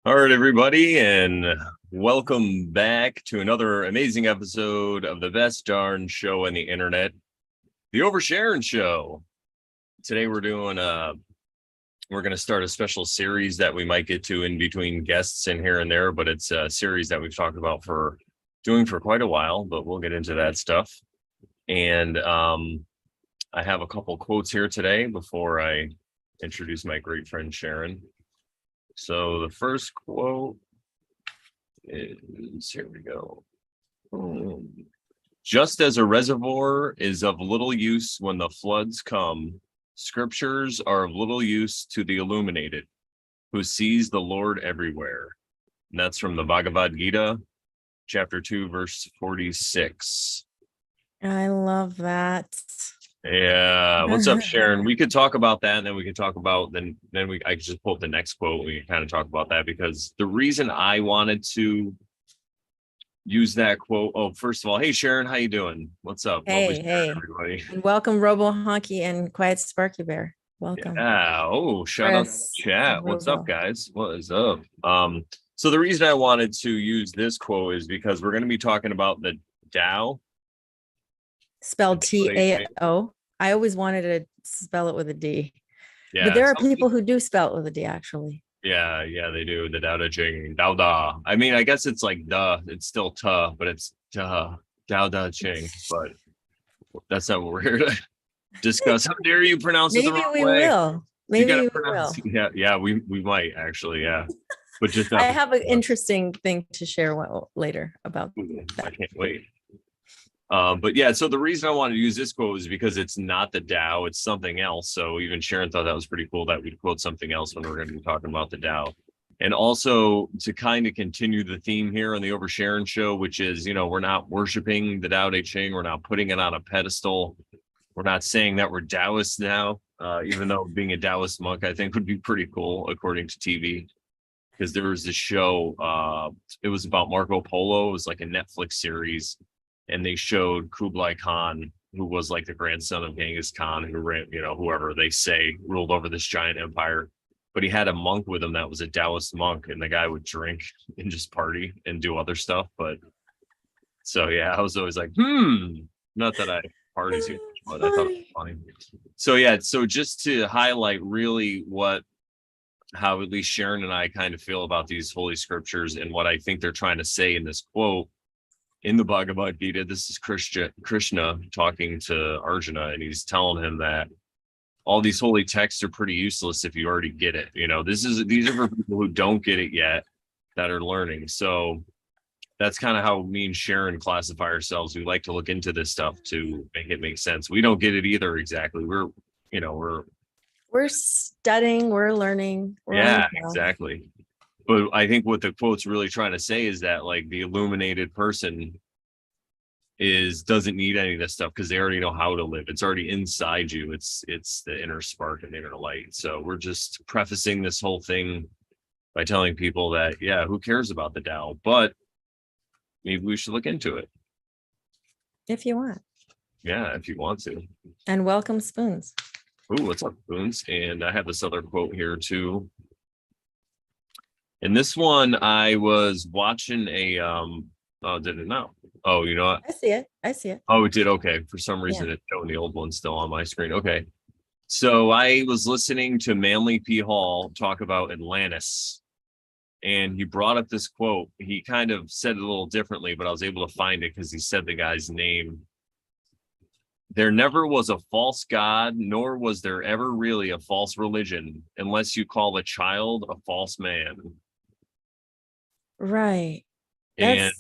All right, everybody, and welcome back to another amazing episode of the best darn show on the internet, the Sharon Show. Today we're going to start a special series that we might get to in between guests in here and there, but it's a series that we've talked about for quite a while, but we'll get into that stuff. And I have a couple quotes here today before I introduce my great friend Sharon. So the first quote is, here we go. Just as a reservoir is of little use when the floods come, scriptures are of little use to the illuminated, who sees the Lord everywhere. And that's from the Bhagavad Gita, chapter 2, verse 46. I love that. Yeah. What's up, Sharon? We could talk about that, and then we can talk about I could just pull up the next quote. We can kind of talk about that, because the reason I wanted to use that quote. Oh, first of all, hey Sharon, how you doing? What's up? Hey, everybody. And welcome Robo Honky and Quiet Sparky Bear. Welcome. Yeah. Oh, shout out to chat. What's up, guys? What is up? So the reason I wanted to use this quote is because we're going to be talking about the Tao. Spelled T-A-O. I always wanted to spell it with a D. Yeah, but there are people who do spell it with a D, actually. Yeah, they do. The Tao Te Ching, Tao Da. I mean, I guess it's like duh. It's still ta, but it's duh. Tao Te Ching. But that's not what we're here to discuss. How dare you pronounce it the wrong way? Maybe we will. Yeah, we might actually. Yeah, but just I have an interesting thing to share later about that. I can't wait. But yeah, so the reason I wanted to use this quote is because it's not the Tao, it's something else. So even Sharon thought that was pretty cool that we'd quote something else when we're going to be talking about the Tao. And also to kind of continue the theme here on the Sharon Show, which is, we're not worshiping the Tao Te Ching, we're not putting it on a pedestal. We're not saying that we're Taoists now, even though being a Taoist monk, I think, would be pretty cool, according to TV. Because there was this show, it was about Marco Polo. It was like a Netflix series. And they showed Kublai Khan, who was like the grandson of Genghis Khan, who ran, whoever they say ruled over this giant empire. But he had a monk with him that was a Taoist monk, and the guy would drink and just party and do other stuff. But so, yeah, I was always like, not that I party too much, but I thought it was funny. So, yeah, so just to highlight really how at least Sharon and I kind of feel about these holy scriptures and what I think they're trying to say in this quote. In the Bhagavad Gita, this is Krishna talking to Arjuna, and he's telling him that all these holy texts are pretty useless if you already get it. These are for people who don't get it yet, that are learning. So that's kind of how me and Sharon classify ourselves. We like to look into this stuff to make it make sense. We don't get it either exactly. We're studying, we're learning. Exactly. But I think what the quote's really trying to say is that, like, the illuminated person doesn't need any of this stuff because they already know how to live. It's already inside you. It's the inner spark and the inner light. So we're just prefacing this whole thing by telling people that, yeah, who cares about the Tao? But maybe we should look into it. If you want. Yeah, if you want to. And welcome, Spoons. Ooh, what's up, Spoons? And I have this other quote here too. And this one, I was watching a, did it now? Oh, you know what? I see it. Oh, it did? Okay. For some reason, It's showing the old one still on my screen. Okay. So I was listening to Manly P. Hall talk about Atlantis, and he brought up this quote. He kind of said it a little differently, but I was able to find it because he said the guy's name. There never was a false god, nor was there ever really a false religion, unless you call a child a false man. Right. And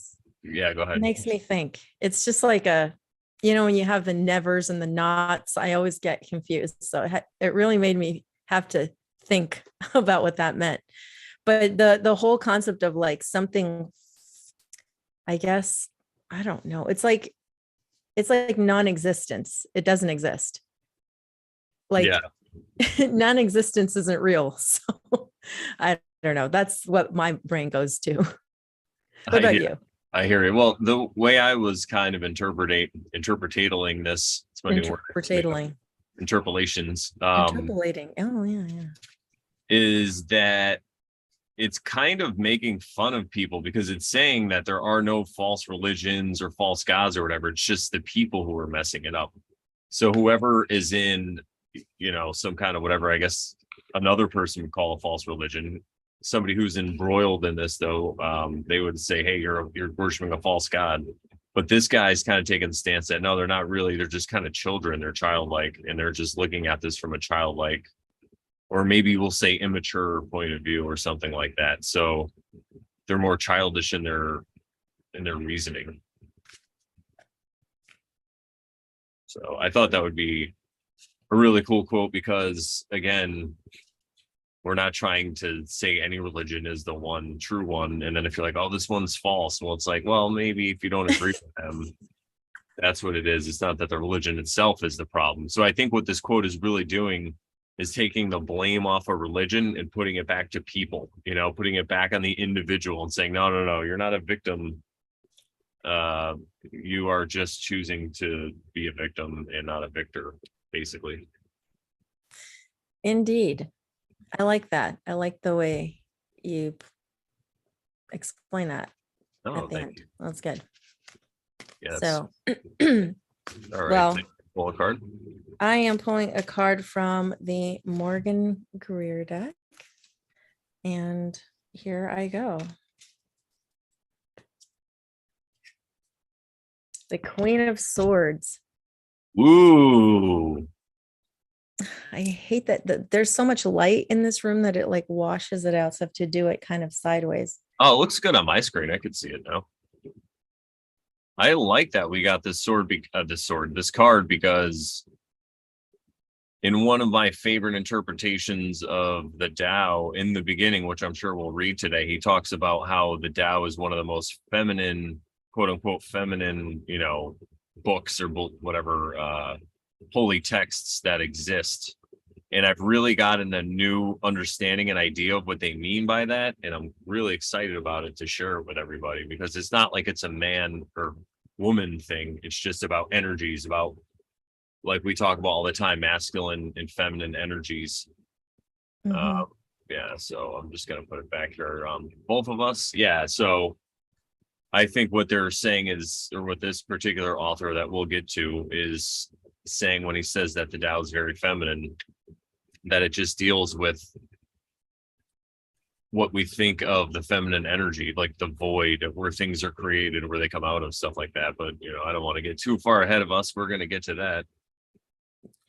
yeah, go ahead. Makes me think. It's just like when you have the nevers and the nots, I always get confused. So it really made me have to think about what that meant. But the whole concept of like something, I guess, I don't know. It's like non-existence. It doesn't exist. Like non-existence isn't real. So I don't know. That's what my brain goes to. What about you? I hear you. Well, the way I was kind of interpretating this, it's my new word. Interpolations. Interpolating. Oh, yeah. Is that it's kind of making fun of people because it's saying that there are no false religions or false gods or whatever. It's just the people who are messing it up. So whoever is in, some kind of whatever, I guess another person would call a false religion, somebody who's embroiled in this, though, they would say, hey, you're worshiping a false god. But this guy's kind of taking the stance that no, they're not really. They're just kind of children. They're childlike, and they're just looking at this from a childlike, or maybe we'll say immature point of view or something like that. So they're more childish in their reasoning. So I thought that would be a really cool quote because, again, we're not trying to say any religion is the one true one. And then if you're like, oh, this one's false, well, it's like, well, maybe if you don't agree with them, that's what it is. It's not that the religion itself is the problem. So I think what this quote is really doing is taking the blame off of religion and putting it back to people, putting it back on the individual and saying, no, you're not a victim. You are just choosing to be a victim and not a victor, basically. Indeed. I like that. I like the way you explain that at the end. That's good. Yes. So, all right. Well, pull a card. I am pulling a card from the Morgan Greer deck. And here I go. The Queen of Swords. Ooh. I hate that there's so much light in this room that it like washes it out. So I have to do it kind of sideways. Oh, it looks good on my screen. I can see it now. I like that we got this this card, because in one of my favorite interpretations of the Tao in the beginning, which I'm sure we'll read today, he talks about how the Tao is one of the most feminine, quote unquote, feminine, books or whatever, holy texts that exist. And I've really gotten a new understanding and idea of what they mean by that. And I'm really excited about it to share it with everybody, because it's not like it's a man or woman thing. It's just about energies, about, like we talk about all the time, masculine and feminine energies. Mhm. So I'm just going to put it back here. Both of us. Yeah. So I think what they're saying is, or what this particular author that we'll get to is saying when he says that the Tao is very feminine, that it just deals with what we think of the feminine energy, like the void, where things are created, where they come out of, stuff like that. But I don't want to get too far ahead of us. We're going to get to that.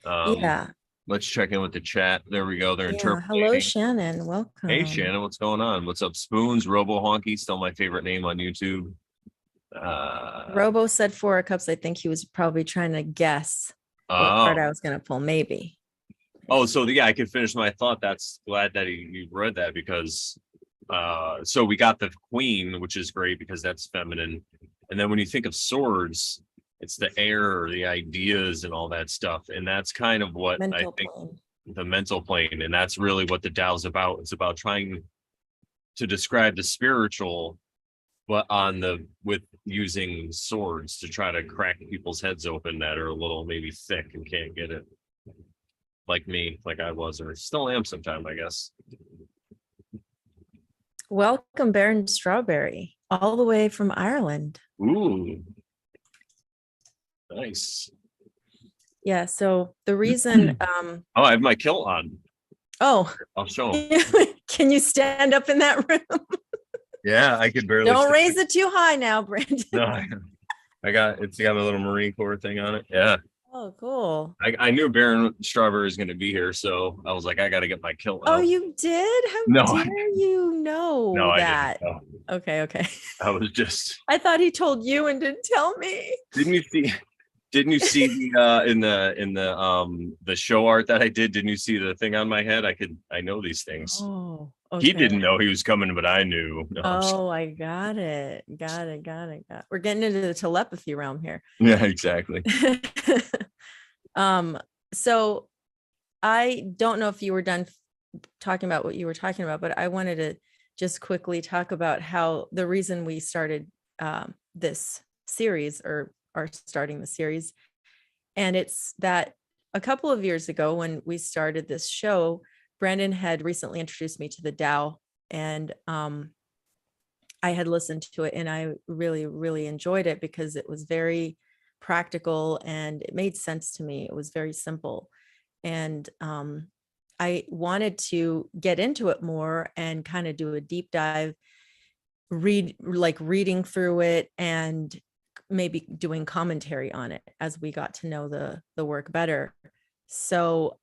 Yeah. Let's check in with the chat. There we go. They're interpreting. Hello, Shannon. Welcome. Hey, Shannon, what's going on? What's up, Spoons? Robo Honky, still my favorite name on YouTube. Robo said 4 of Cups. I think he was probably trying to guess what card I was going to pull. Maybe. Oh, so yeah, I could finish my thought. That's glad that you read that, because so we got the Queen, which is great because that's feminine. And then when you think of swords, it's the air or the ideas and all that stuff. And that's kind of what I think the mental plane. And that's really what the Tao's about. It's about trying to describe the spiritual, but with using swords to try to crack people's heads open that are a little maybe thick and can't get it. Like me, like I was, or still am sometime, I guess. Welcome, Baron Strawberry, all the way from Ireland. Ooh. Nice. Yeah, so the reason I have my kilt on. Oh, I'll show him. Can you stand up in that room? Yeah, I could barely. Don't raise it too high now, Brandon. No, it's got a little Marine Corps thing on it. Yeah. Oh, cool. I knew Baron Strawberry was going to be here, so I was like, I got to get my kilt out. Oh, you did? How dare you know that? I didn't know. Okay. I was just. I thought he told you and didn't tell me. Didn't you see in the show art that I did? Didn't you see the thing on my head? I know these things. Oh, okay. He didn't know he was coming, but I knew. No, I got it. We're getting into the telepathy realm here. Yeah, exactly. So I don't know if you were done talking about what you were talking about, but I wanted to just quickly talk about how the reason we started this series, or are starting the series, and it's that a couple of years ago when we started this show, Brandon had recently introduced me to the Tao And I had listened to it and I really, really enjoyed it because it was very practical and it made sense to me. It was very simple. And I wanted to get into it more and kind of do a deep dive, reading through it and maybe doing commentary on it as we got to know the work better. So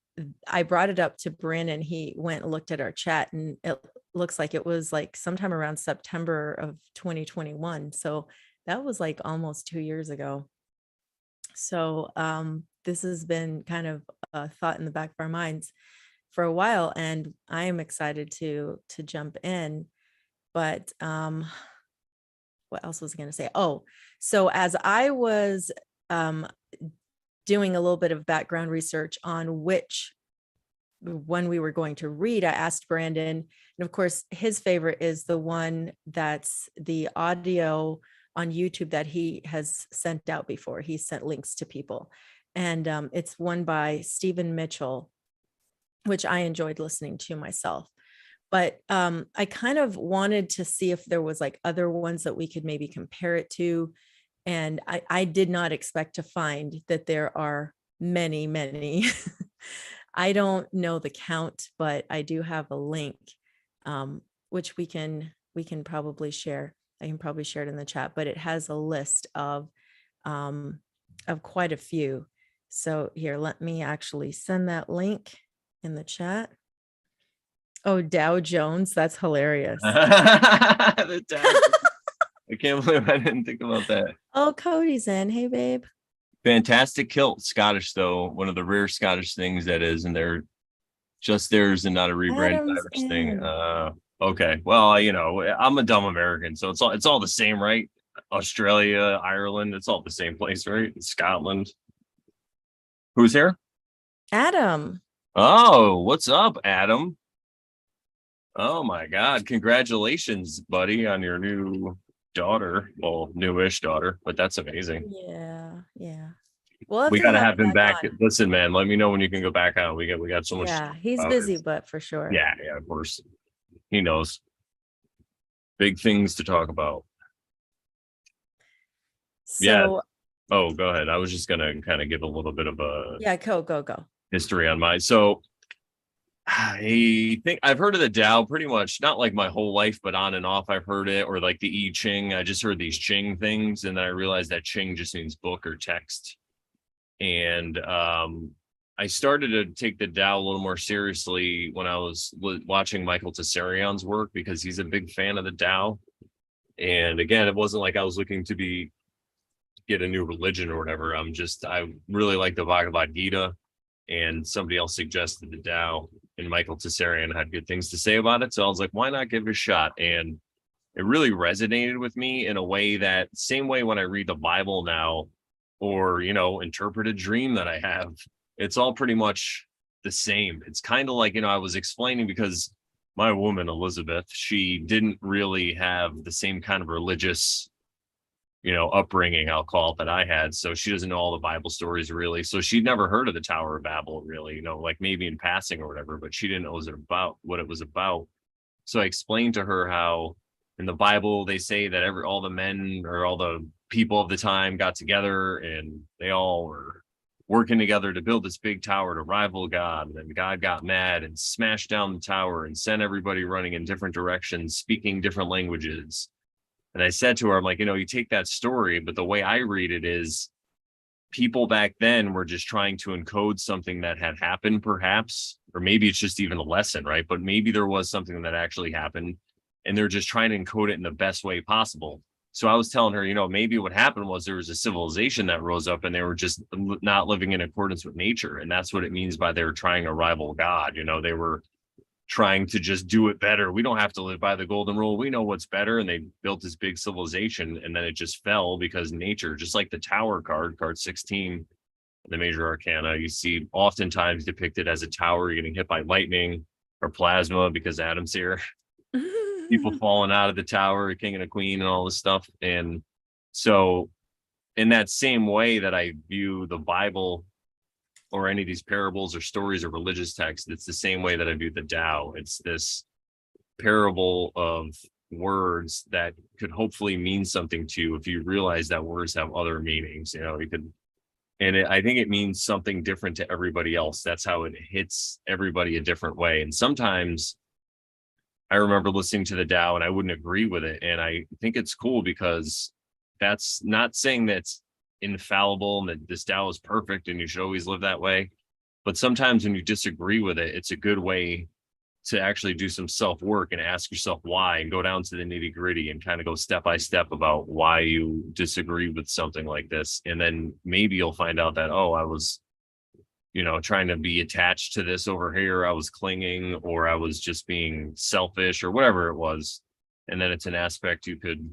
I brought it up to Brandon. He went and looked at our chat, and it looks like it was like sometime around September of 2021. So that was like almost 2 years ago. So this has been kind of a thought in the back of our minds for a while, and I am excited to jump in. But what else was I going to say? Oh, so as I was doing a little bit of background research on which one we were going to read, I asked Brandon, and of course his favorite is the one that's the audio on YouTube that he has sent out before. He sent links to people, and it's one by Stephen Mitchell, which I enjoyed listening to myself. But I kind of wanted to see if there was like other ones that we could maybe compare it to. And I did not expect to find that there are many, many. I don't know the count, but I do have a link, which we can probably share. I can probably share it in the chat, but it has a list of quite a few. So here, let me actually send that link in the chat. Oh, Dow Jones. That's hilarious. The Dow. I can't believe I didn't think about that. Oh, Cody's in. Hey, babe. Fantastic kilt. Scottish, though. One of the rare Scottish things that is, and they're just theirs and not a rebranded Irish thing. Okay. Well, you know, I'm a dumb American, so it's all the same, right? Australia, Ireland, it's all the same place, right? Scotland. Who's here? Adam. Oh, what's up, Adam? Oh my God. Congratulations, buddy, on your new daughter. Well, newish daughter, but that's amazing. Yeah. Well, we gotta have him back. Listen, man, let me know when you can go back on. We got so much. Yeah, he's busy, but for sure. Yeah, of course. He knows. Big things to talk about. So, yeah. Oh, go ahead. I was just gonna kind of give a little bit of a go history on mine. So I think I've heard of the Tao pretty much, not like my whole life, but on and off I've heard it, or like the I Ching. I just heard these Ching things, and then I realized that Ching just means book or text. And I started to take the Tao a little more seriously when I was watching Michael Tessarion's work, because he's a big fan of the Tao. And again, it wasn't like I was looking to get a new religion or whatever. I really like the Bhagavad Gita, and somebody else suggested the Tao, and Michael Tessarion had good things to say about it. So I was like, why not give it a shot? And it really resonated with me in a way that same way when I read the Bible now, or, you know, interpret a dream that I have, it's all pretty much the same. It's kind of like, you know, I was explaining, because my woman, Elizabeth, she didn't really have the same kind of religious, you know, upbringing, I'll call it, that I had. So she doesn't know all the Bible stories really. So she'd never heard of the Tower of Babel really, you know, like maybe in passing or whatever, but she didn't know what it was about. So I explained to her how in the Bible, they say that all the men or all the people of the time got together and they all were working together to build this big tower to rival God. And then God got mad and smashed down the tower and sent everybody running in different directions, speaking different languages. And I said to her, I'm like, you know, you take that story, but the way I read it is people back then were just trying to encode something that had happened, perhaps, or maybe it's just even a lesson, right? But maybe there was something that actually happened, and they're just trying to encode it in the best way possible. So I was telling her, you know, maybe what happened was there was a civilization that rose up and they were just not living in accordance with nature. And that's what it means by they were trying to rival God. You know, they were trying to just do it better. We don't have to live by the golden rule. We know what's better. And they built this big civilization, and then it just fell because nature, just like the Tower card 16, the major arcana, you see oftentimes depicted as a tower getting hit by lightning or plasma because Adam's here. People falling out of the tower, a king and a queen and all this stuff. And so in that same way that I view the Bible or any of these parables or stories or religious texts, it's the same way that I view the Tao. It's this parable of words that could hopefully mean something to you if you realize that words have other meanings. You could, and I think it means something different to everybody else. That's how it hits everybody a different way. And sometimes I remember listening to the Tao and I wouldn't agree with it. And I think it's cool because that's not saying that's infallible and that this Tao is perfect and you should always live that way. But sometimes when you disagree with it, it's a good way to actually do some self work and ask yourself why, and go down to the nitty gritty and kind of go step by step about why you disagree with something like this. And then maybe you'll find out that, oh, I was, trying to be attached to this over here. I was clinging, or I was just being selfish, or whatever it was. And then it's an aspect you could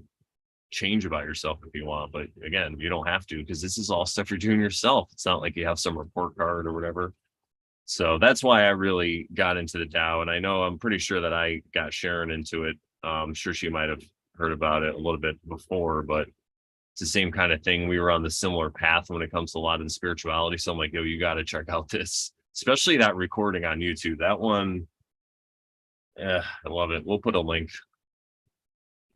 change about yourself if you want. But again, you don't have to, because this is all stuff you're doing yourself. It's not like you have some report card or whatever. So that's why I really got into the Tao. And I'm pretty sure that I got Sharon into it. I'm sure she might have heard about it a little bit before, but it's the same kind of thing. We were on the similar path when it comes to a lot of the spirituality. So I'm like, yo, you got to check out this, especially that recording on YouTube. That one, I love it. We'll put a link.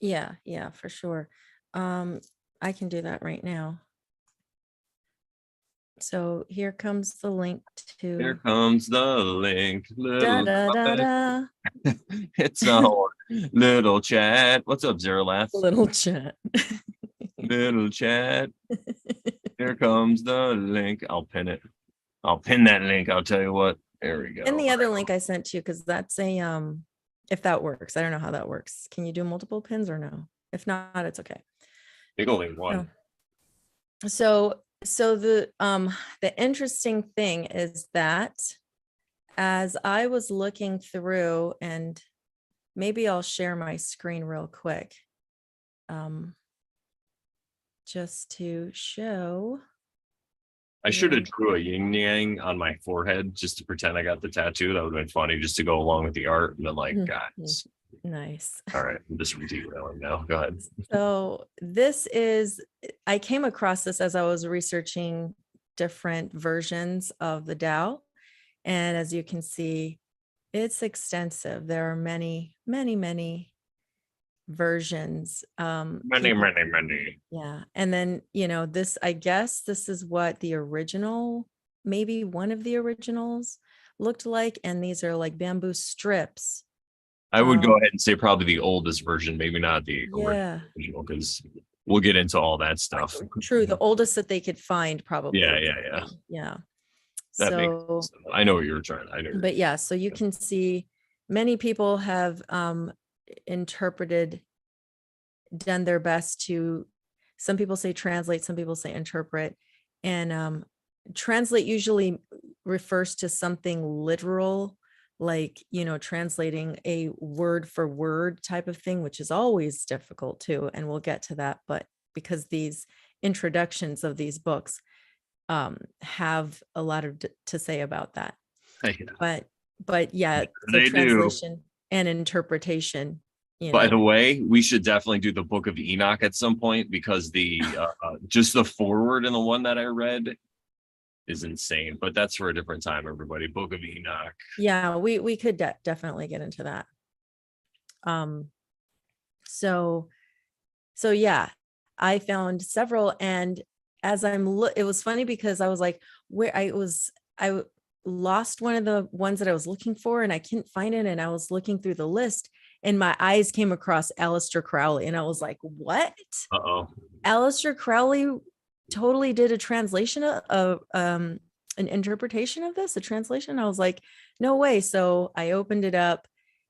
Yeah, for sure. I can do that right now. So here comes the link to. Here comes the link. Da, da, da, da. It's a little chat. What's up, Zero Laugh? Little chat. Little chat. Here comes the link. I'll pin it. I'll pin that link. I'll tell you what. There we go. And the other link I sent you, because that's a if that works. I don't know how that works. Can you do multiple pins or no? If not, it's okay. Big only one. So the interesting thing is that as I was looking through, and maybe I'll share my screen real quick, just to show. I should have drew a yin yang on my forehead just to pretend I got the tattoo. That would have been funny, just to go along with the art. And then guys. Nice. All right, I'm just detailing now. Go ahead. So I came across this as I was researching different versions of the Tao. And as you can see, it's extensive. There are many, many, many versions. Many. Yeah. And then, I guess this is what the original, maybe one of the originals looked like. And these are like bamboo strips. I would go ahead and say probably the oldest version, maybe not the original, because we'll get into all that stuff. True. The oldest that they could find, probably. Yeah. So I know what you were trying. I know. But yeah, so you can see many people have done their best to, some people say translate, some people say interpret, and translate usually refers to something literal, like, translating a word for word type of thing, which is always difficult too. And we'll get to that. But because these introductions of these books have a lot to say about that. But yeah, the translation and interpretation. By the way, we should definitely do the Book of Enoch at some point, because the just the forward in the one that I read is insane. But that's for a different time, everybody. Book of Enoch. Yeah, we could definitely get into that. So yeah, I found several, and as it was funny because I was like, I lost one of the ones that I was looking for and I couldn't find it. And I was looking through the list and my eyes came across Aleister Crowley. And I was like, what? Aleister Crowley totally did a translation of an interpretation of this, a translation. I was like, no way. So I opened it up,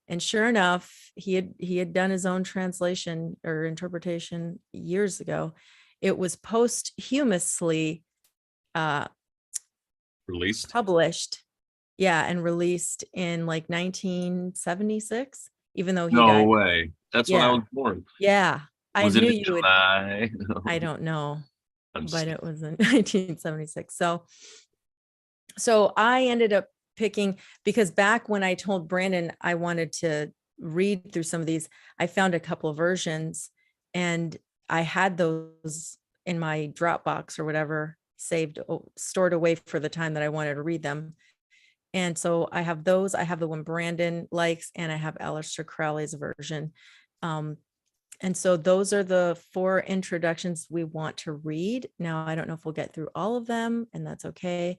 and sure enough, he had done his own translation or interpretation years ago. It was posthumously published. Yeah. And released in like 1976, even though he died. No way. That's when I was born. Yeah. I knew you would. I don't know, but it was in 1976. So I ended up picking, because back when I told Brandon I wanted to read through some of these, I found a couple of versions and I had those in my Dropbox or whatever, stored away for the time that I wanted to read them. And so I have those. I have the one Brandon likes, and I have Aleister Crowley's version. And so those are the 4 introductions we want to read. Now, I don't know if we'll get through all of them, and that's okay,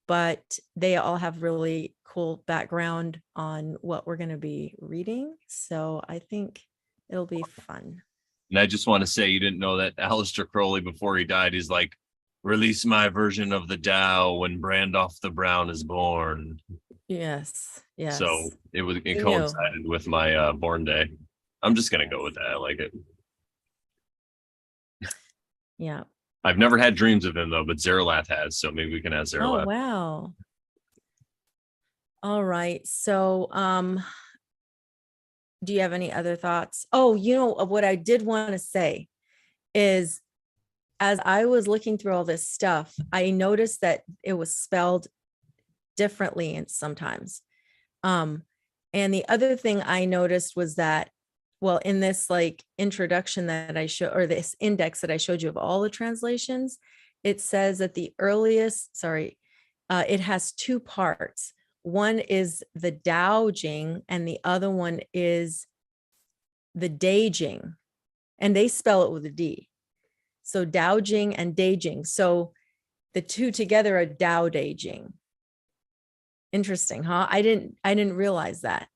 but they all have really cool background on what we're going to be reading. So I think it'll be fun. And I just want to say, you didn't know that Aleister Crowley, before he died, he's like, release my version of the Tao when Brandoff the Brown is born. Yes. Yes. So it knew. coincided with my born day. I'm just going to go with that. I like it. Yeah. I've never had dreams of him though, but Zeralath has. So maybe we can ask Zeralath. Oh, wow. All right. So, do you have any other thoughts? Oh, what I did want to say is, as I was looking through all this stuff, I noticed that it was spelled differently and sometimes. And the other thing I noticed was that, well, in this like introduction that I show, or this index that I showed you of all the translations, it says that the earliest, it has 2 parts. One is the Tao Jing, and the other one is the Dai Jing, and they spell it with a D. So Tao Jing and Dai Jing. So the 2 together are Tao Dai Jing. Interesting, huh? I didn't realize that.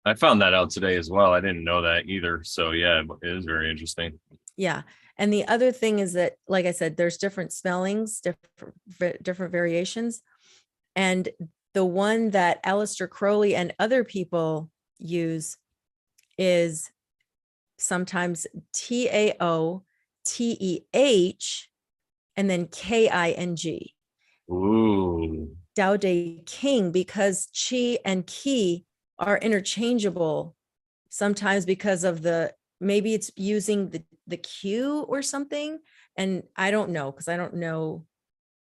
I found that out today as well. I didn't know that either. So yeah, it is very interesting. Yeah. And the other thing is that, like I said, there's different spellings, different variations. And the one that Aleister Crowley and other people use is sometimes TAOTEH and then KING. Ooh. Tao Te Ching, because chi and ki are interchangeable sometimes because of maybe it's using the Q or something. And I don't know, because I don't know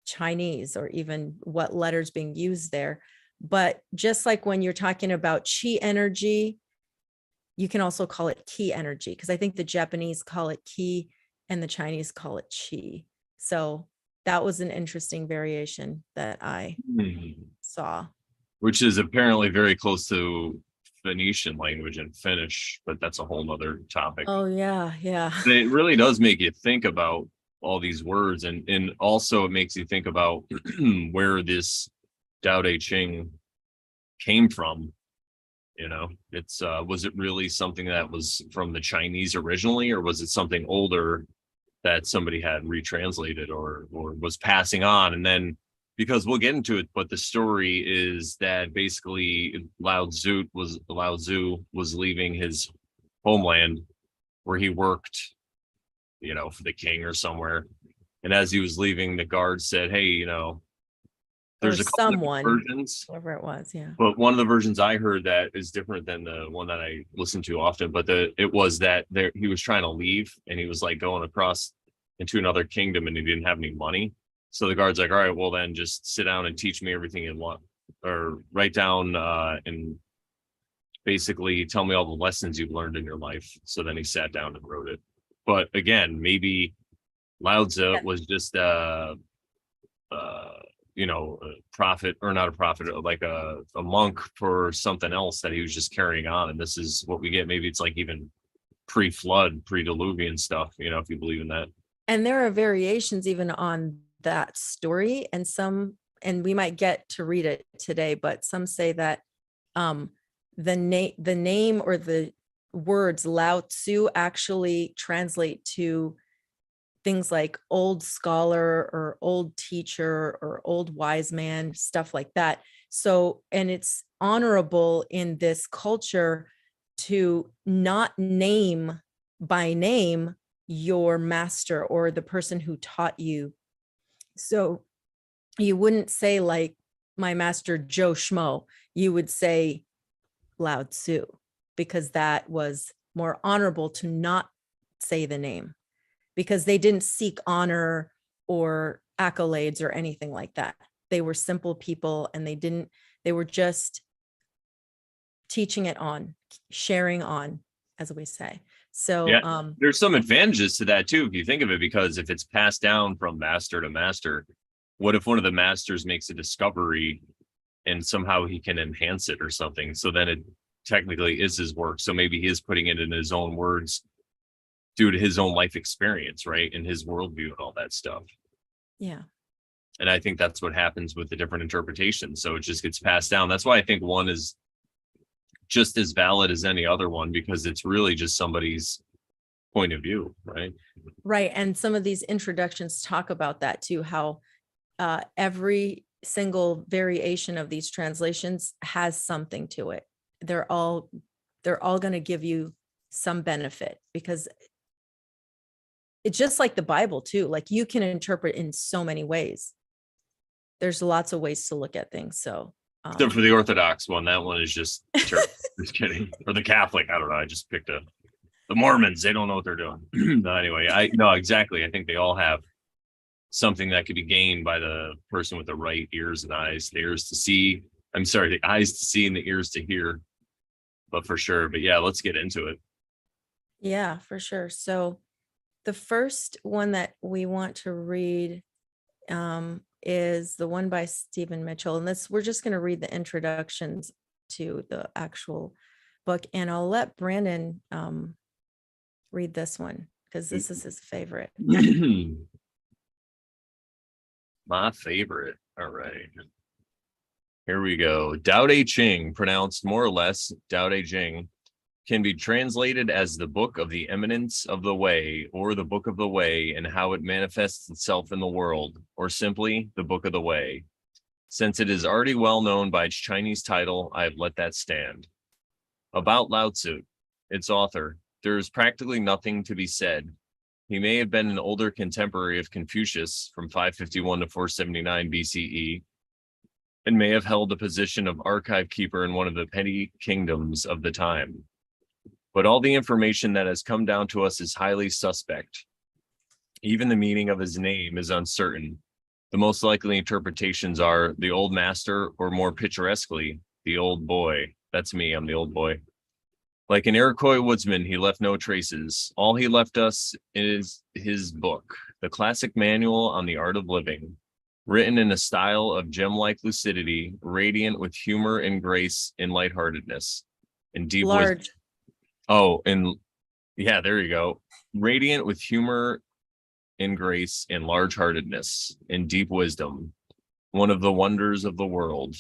Chinese or even what letters being used there. But just like when you're talking about chi energy, you can also call it ki energy, because I think the Japanese call it ki and the Chinese call it chi. So that was an interesting variation that I saw. Which is apparently very close to Phoenician language and Finnish, but that's a whole nother topic. Oh, yeah. Yeah. And it really does make you think about all these words. And also it makes you think about where this Tao Te Ching came from. It's was it really something that was from the Chinese originally, or was it something older that somebody had retranslated or was passing on? And then, because we'll get into it, but the story is that basically Lao Tzu was leaving his homeland where he worked, for the king or somewhere. And as he was leaving, the guard said, hey, there's a couple different versions, whoever it was, yeah. but one of the versions I heard that is different than the one that I listen to often. But it was that he was trying to leave, and he was like going across into another kingdom, and he didn't have any money. So the guard's like, all right, well then just sit down and teach me everything you want, or write down and basically tell me all the lessons you've learned in your life. So then he sat down and wrote it. But again, maybe Lao Tzu was just a prophet, or not a prophet, like a monk for something else that he was just carrying on. And this is what we get. Maybe it's like even pre-flood, pre-diluvian stuff, if you believe in that. And there are variations even on that story, and we might get to read it today, but some say that the name or the words Lao Tzu actually translate to things like old scholar or old teacher or old wise man, stuff like that. So, and it's honorable in this culture to not name by name your master or the person who taught you. So you wouldn't say like my master Joe Schmo, you would say Lao Tzu, because that was more honorable to not say the name, because they didn't seek honor or accolades or anything like that. They were simple people, and they were just teaching it on, sharing on, as we say. So yeah, there's some advantages to that too, if you think of it, because if it's passed down from master to master, what if one of the masters makes a discovery and somehow he can enhance it or something. So then it technically is his work. So maybe he is putting it in his own words due to his own life experience, right? And his worldview and all that stuff. Yeah. And I think that's what happens with the different interpretations. So it just gets passed down. That's why I think one is just as valid as any other one, because it's really just somebody's point of view, right? Right. And some of these introductions talk about that too, how every single variation of these translations has something to it. They're all going to give you some benefit, because it's just like the Bible too. Like, you can interpret in so many ways. There's lots of ways to look at things. So except for the Orthodox one, that one is just terrible. Just kidding. Or the Catholic, I don't know. I just picked the Mormons. They don't know what they're doing. No, anyway, no, exactly. I think they all have something that could be gained by the person with the right ears and eyes, the ears to see. I'm sorry, the eyes to see and the ears to hear. But for sure. But yeah, let's get into it. yeah, for sure. So the first one that we want to read is the one by Stephen Mitchell. And we're just going to read the introductions to the actual book. And I'll let Brandon read this one, because this is his favorite. My favorite. All right. Here we go. Tao Te Ching, pronounced more or less Tao Te Ching, can be translated as the book of the eminence of the way, or the book of the way and how it manifests itself in the world, or simply the book of the way. Since it is already well known by its Chinese title, I have let that stand. About Lao Tzu, its author, there is practically nothing to be said. He may have been an older contemporary of Confucius from 551 to 479 BCE, and may have held the position of archive keeper in one of the petty kingdoms of the time. But all the information that has come down to us is highly suspect. Even the meaning of his name is uncertain. The most likely interpretations are the old master, or more picturesquely, the old boy. That's me, I'm the old boy. Like an Iroquois woodsman, he left no traces. All he left us is his book, the classic manual on the art of living, written in a style of gem-like lucidity, radiant with humor and grace and lightheartedness, and deep wisdom. Oh, and yeah, there you go. Radiant with humor and grace and large-heartedness and deep wisdom, one of the wonders of the world.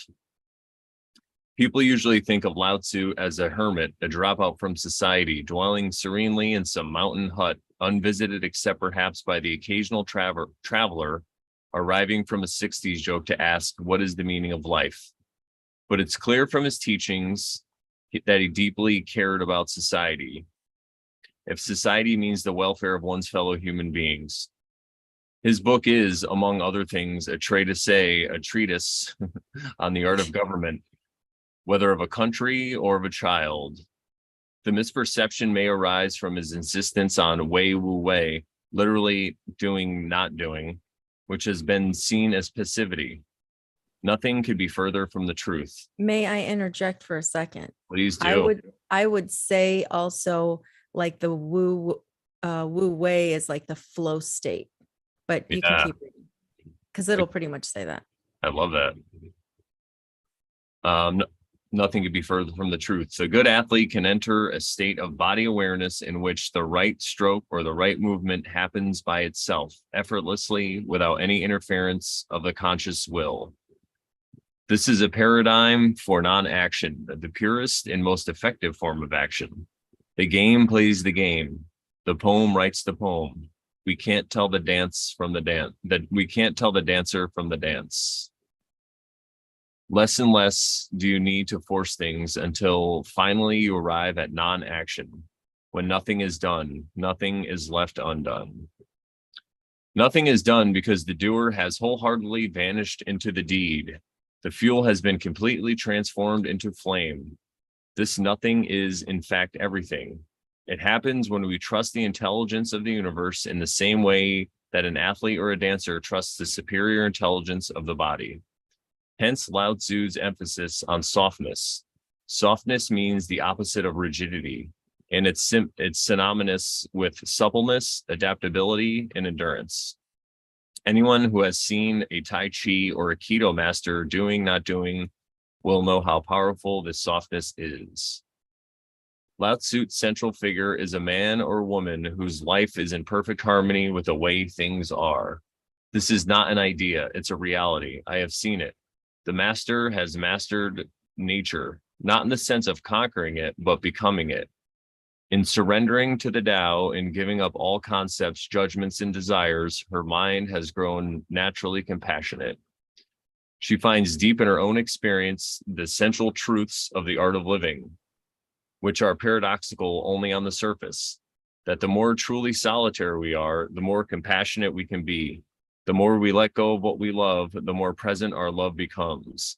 People usually think of Lao Tzu as a hermit, a dropout from society, dwelling serenely in some mountain hut, unvisited except perhaps by the occasional traveler arriving from a 60s joke to ask, what is the meaning of life? But it's clear from his teachings that he deeply cared about society, if society means the welfare of one's fellow human beings. His book is, among other things, a treatise on the art of government, whether of a country or of a child. The misperception may arise from his insistence on wei wu wei, literally doing, not doing, which has been seen as passivity. Nothing could be further from the truth. May I interject for a second? Please do. I would say also, like, the wu wei is like the flow state, but you can keep reading, because it'll pretty much say that. I love that. Nothing could be further from the truth. A good athlete can enter a state of body awareness in which the right stroke or the right movement happens by itself, effortlessly, without any interference of the conscious will. This is a paradigm for non-action, the purest and most effective form of action. The game plays the game. The poem writes the poem. We can't tell the dance from the dance. We can't tell the dancer from the dance. Less and less do you need to force things until finally you arrive at non-action. When nothing is done, nothing is left undone. Nothing is done because the doer has wholeheartedly vanished into the deed. The fuel has been completely transformed into flame. This nothing is, in fact, everything. It happens when we trust the intelligence of the universe in the same way that an athlete or a dancer trusts the superior intelligence of the body. Hence Lao Tzu's emphasis on softness. Softness means the opposite of rigidity, and it's synonymous with suppleness, adaptability, and endurance. Anyone who has seen a Tai Chi or a Keto master doing, not doing, will know how powerful this softness is. Lao Tzu's central figure is a man or woman whose life is in perfect harmony with the way things are. This is not an idea, it's a reality. I have seen it. The master has mastered nature, not in the sense of conquering it, but becoming it. In surrendering to the Tao and giving up all concepts, judgments, and desires, her mind has grown naturally compassionate. She finds deep in her own experience the central truths of the art of living, which are paradoxical only on the surface, that the more truly solitary we are, the more compassionate we can be. The more we let go of what we love, the more present our love becomes.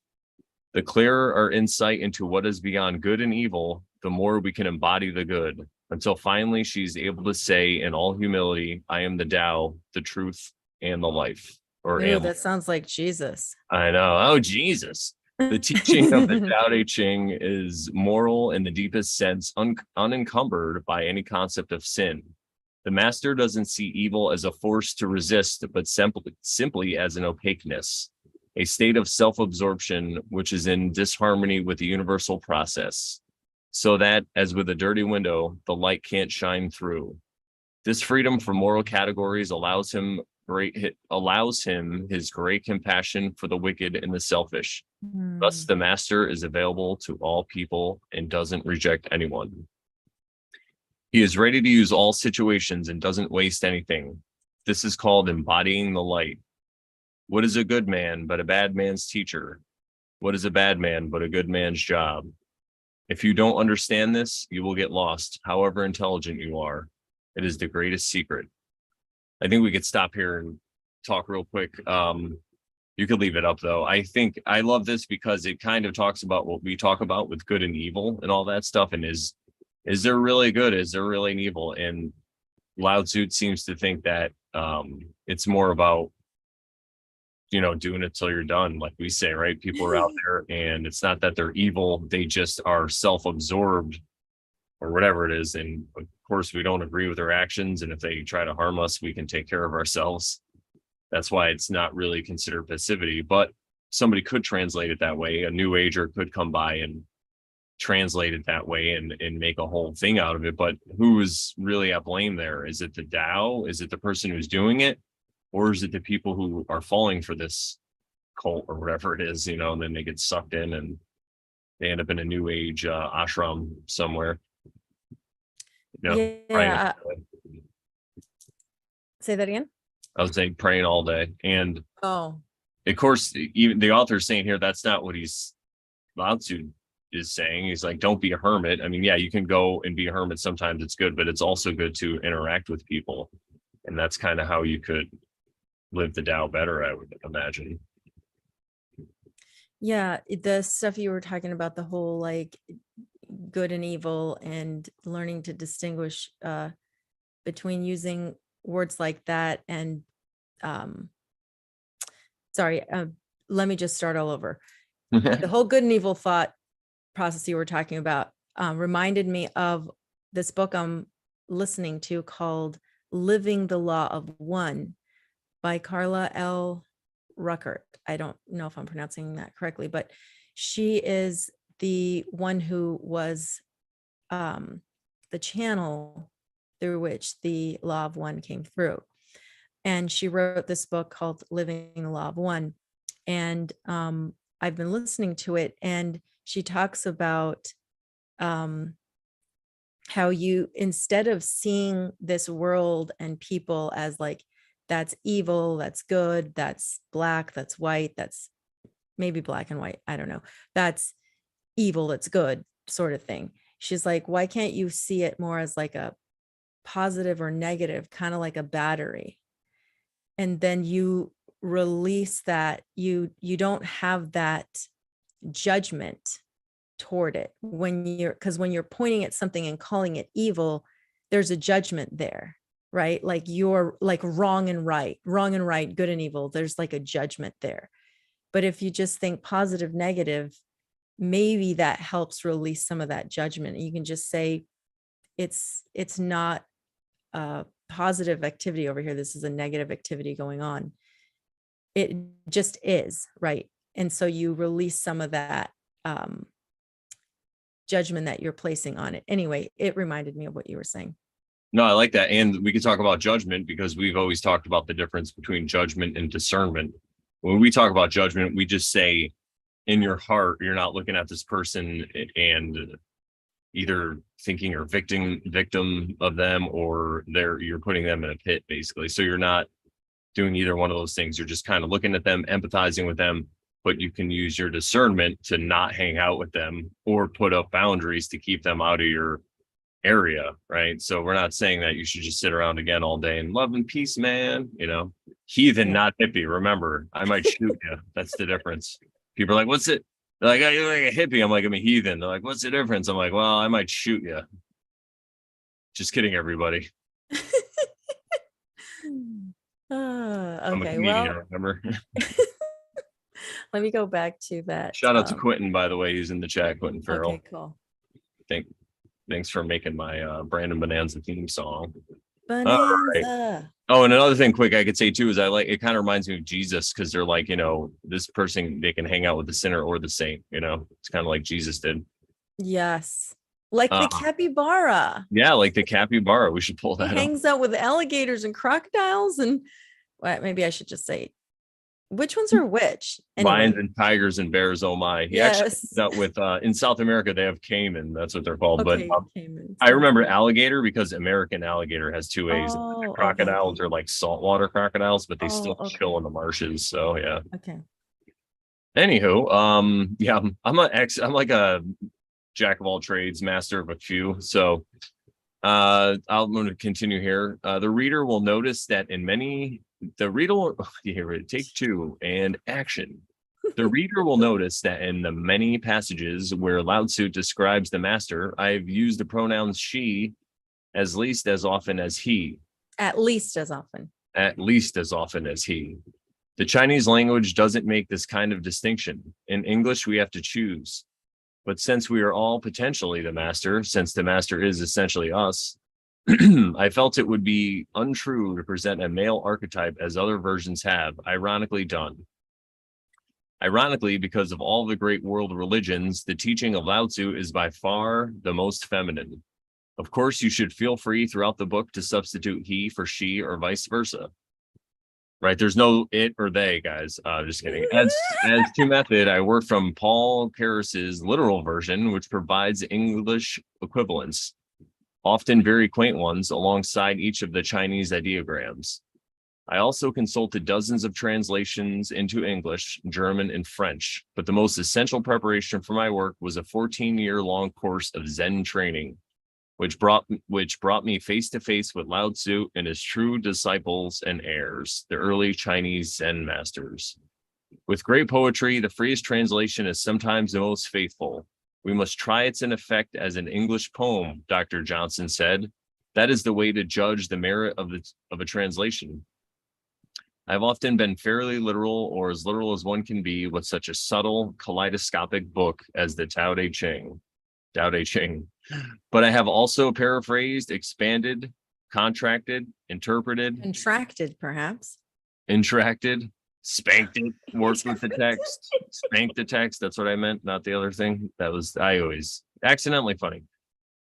The clearer our insight into what is beyond good and evil, the more we can embody the good, until finally she's able to say in all humility, I am the Tao, the truth, and the life. Ooh, that sounds like Jesus. I know. Oh, Jesus. The teaching of the Tao Te Ching is moral in the deepest sense, unencumbered by any concept of sin. The master doesn't see evil as a force to resist, but simply as an opaqueness, a state of self-absorption which is in disharmony with the universal process, so that, as with a dirty window, the light can't shine through. This freedom from moral categories allows him his great compassion for the wicked and the selfish. Thus, the master is available to all people and doesn't reject anyone. He is ready to use all situations and doesn't waste anything. This is called embodying the light. What is a good man but a bad man's teacher? What is a bad man but a good man's job? If you don't understand this, you will get lost, however intelligent you are. It is the greatest secret. I think we could stop here and talk real quick. You could leave it up though. I think I love this because it kind of talks about what we talk about with good and evil and all that stuff. And is there really good? Is there really an evil? And Lao Tzu seems to think that it's more about, doing it till you're done, like we say, right? People are out there and it's not that they're evil. They just are self-absorbed or whatever it is. And of course, we don't agree with their actions. And if they try to harm us, we can take care of ourselves. That's why it's not really considered passivity, but somebody could translate it that way. A new ager could come by and translate it that way and make a whole thing out of it. But who is really at blame there? Is it the Tao? Is it the person who's doing it? Or is it the people who are falling for this cult or whatever it is, and then they get sucked in and they end up in a new age ashram somewhere. Yeah. Say that again. I was saying praying all day. And of course, even the author's saying here, that's not what Lao Tzu is saying. He's like, don't be a hermit. I mean, yeah, you can go and be a hermit. Sometimes it's good, but it's also good to interact with people. And that's kind of how you could live the Tao better, I would imagine. Yeah, the stuff you were talking about, the whole like good and evil and learning to distinguish between using words like that and let me just start all over. The whole good and evil thought process you were talking about reminded me of this book I'm listening to called Living the Law of One by Carla L. Ruckert. I don't know if I'm pronouncing that correctly, but she is the one who was the channel through which the Law of One came through. And she wrote this book called Living the Law of One. And I've been listening to it, and she talks about how you, instead of seeing this world and people as like, that's evil, that's good, that's black, that's white, that's maybe black and white, I don't know, that's evil, that's good sort of thing. She's like, why can't you see it more as like a positive or negative, kind of like a battery? And then you release that, you don't have that judgment toward it because when you're pointing at something and calling it evil, there's a judgment there, right? Like you're like wrong and right, good and evil, there's like a judgment there. But if you just think positive, negative, maybe that helps release some of that judgment. You can just say it's not a positive activity over here, this is a negative activity going on. It just is, right? And so you release some of that judgment that you're placing on it. Anyway, it reminded me of what you were saying. No, I like that. And we could talk about judgment because we've always talked about the difference between judgment and discernment. When we talk about judgment, we just say in your heart, you're not looking at this person and either thinking you're victim of them, or you're putting them in a pit, basically. So you're not doing either one of those things. You're just kind of looking at them, empathizing with them, but you can use your discernment to not hang out with them or put up boundaries to keep them out of your area, right? So we're not saying that you should just sit around again all day and love and peace, man. Heathen, not hippie. Remember, I might shoot you. That's the difference. People are like, what's it? They're like, you're like a hippie. I'm like, I'm a heathen. They're like, what's the difference? I'm like, well, I might shoot you. Just kidding, everybody. Okay, well, remember. Let me go back to that. Shout out to Quentin, by the way. He's in the chat, Quentin Farrell. Okay, cool. Thanks for making my Brandon Bonanza theme song. Bonanza. Right. Oh, and another thing quick I could say too is it kind of reminds me of Jesus, because they're like, this person, they can hang out with the sinner or the saint, it's kind of like Jesus did. Yes. Like the capybara. Yeah, like the capybara. We should pull that up. Hangs out with alligators and crocodiles and maybe I should just say which ones are which? Anyway. Lions and tigers and bears, oh my. He actually dealt with in South America, they have caiman. That's what they're called. Okay, but I remember alligator because American alligator has two A's. Crocodiles are like saltwater crocodiles, but they still chill in the marshes. So yeah. Okay. Anywho, yeah, I'm like a jack of all trades, master of a few. So I'm going to continue here. The reader will notice that take two and action. The reader will notice that in the many passages where Lao Tzu describes the master, I've used the pronouns she as least as often as he. At least as often. At least as often as he. The Chinese language doesn't make this kind of distinction. In English, we have to choose. But since we are all potentially the master, since the master is essentially us, I felt it would be untrue to present a male archetype as other versions have, ironically done. Ironically, because of all the great world religions, the teaching of Lao Tzu is by far the most feminine. Of course, you should feel free throughout the book to substitute he for she or vice versa. Right? There's no it or they, guys. Just kidding. As to method, I work from Paul Karas's literal version, which provides English equivalents, often very quaint ones, alongside each of the Chinese ideograms. I also consulted dozens of translations into English, German, and French, but the most essential preparation for my work was a 14-year-long course of Zen training, which brought me face to face with Lao Tzu and his true disciples and heirs, the early Chinese Zen masters. With great poetry, the freest translation is sometimes the most faithful. We must try its in effect as an English poem, Dr. Johnson said. That is the way to judge the merit of a translation. I've often been fairly literal, or as literal as one can be, with such a subtle, kaleidoscopic book as the Tao Te Ching. Tao Te Ching. But I have also paraphrased, expanded, contracted, interpreted. Contracted, perhaps. Interacted. Spanked it, worked with the text, spanked the text. That's what I meant, not the other thing. I always accidentally funny.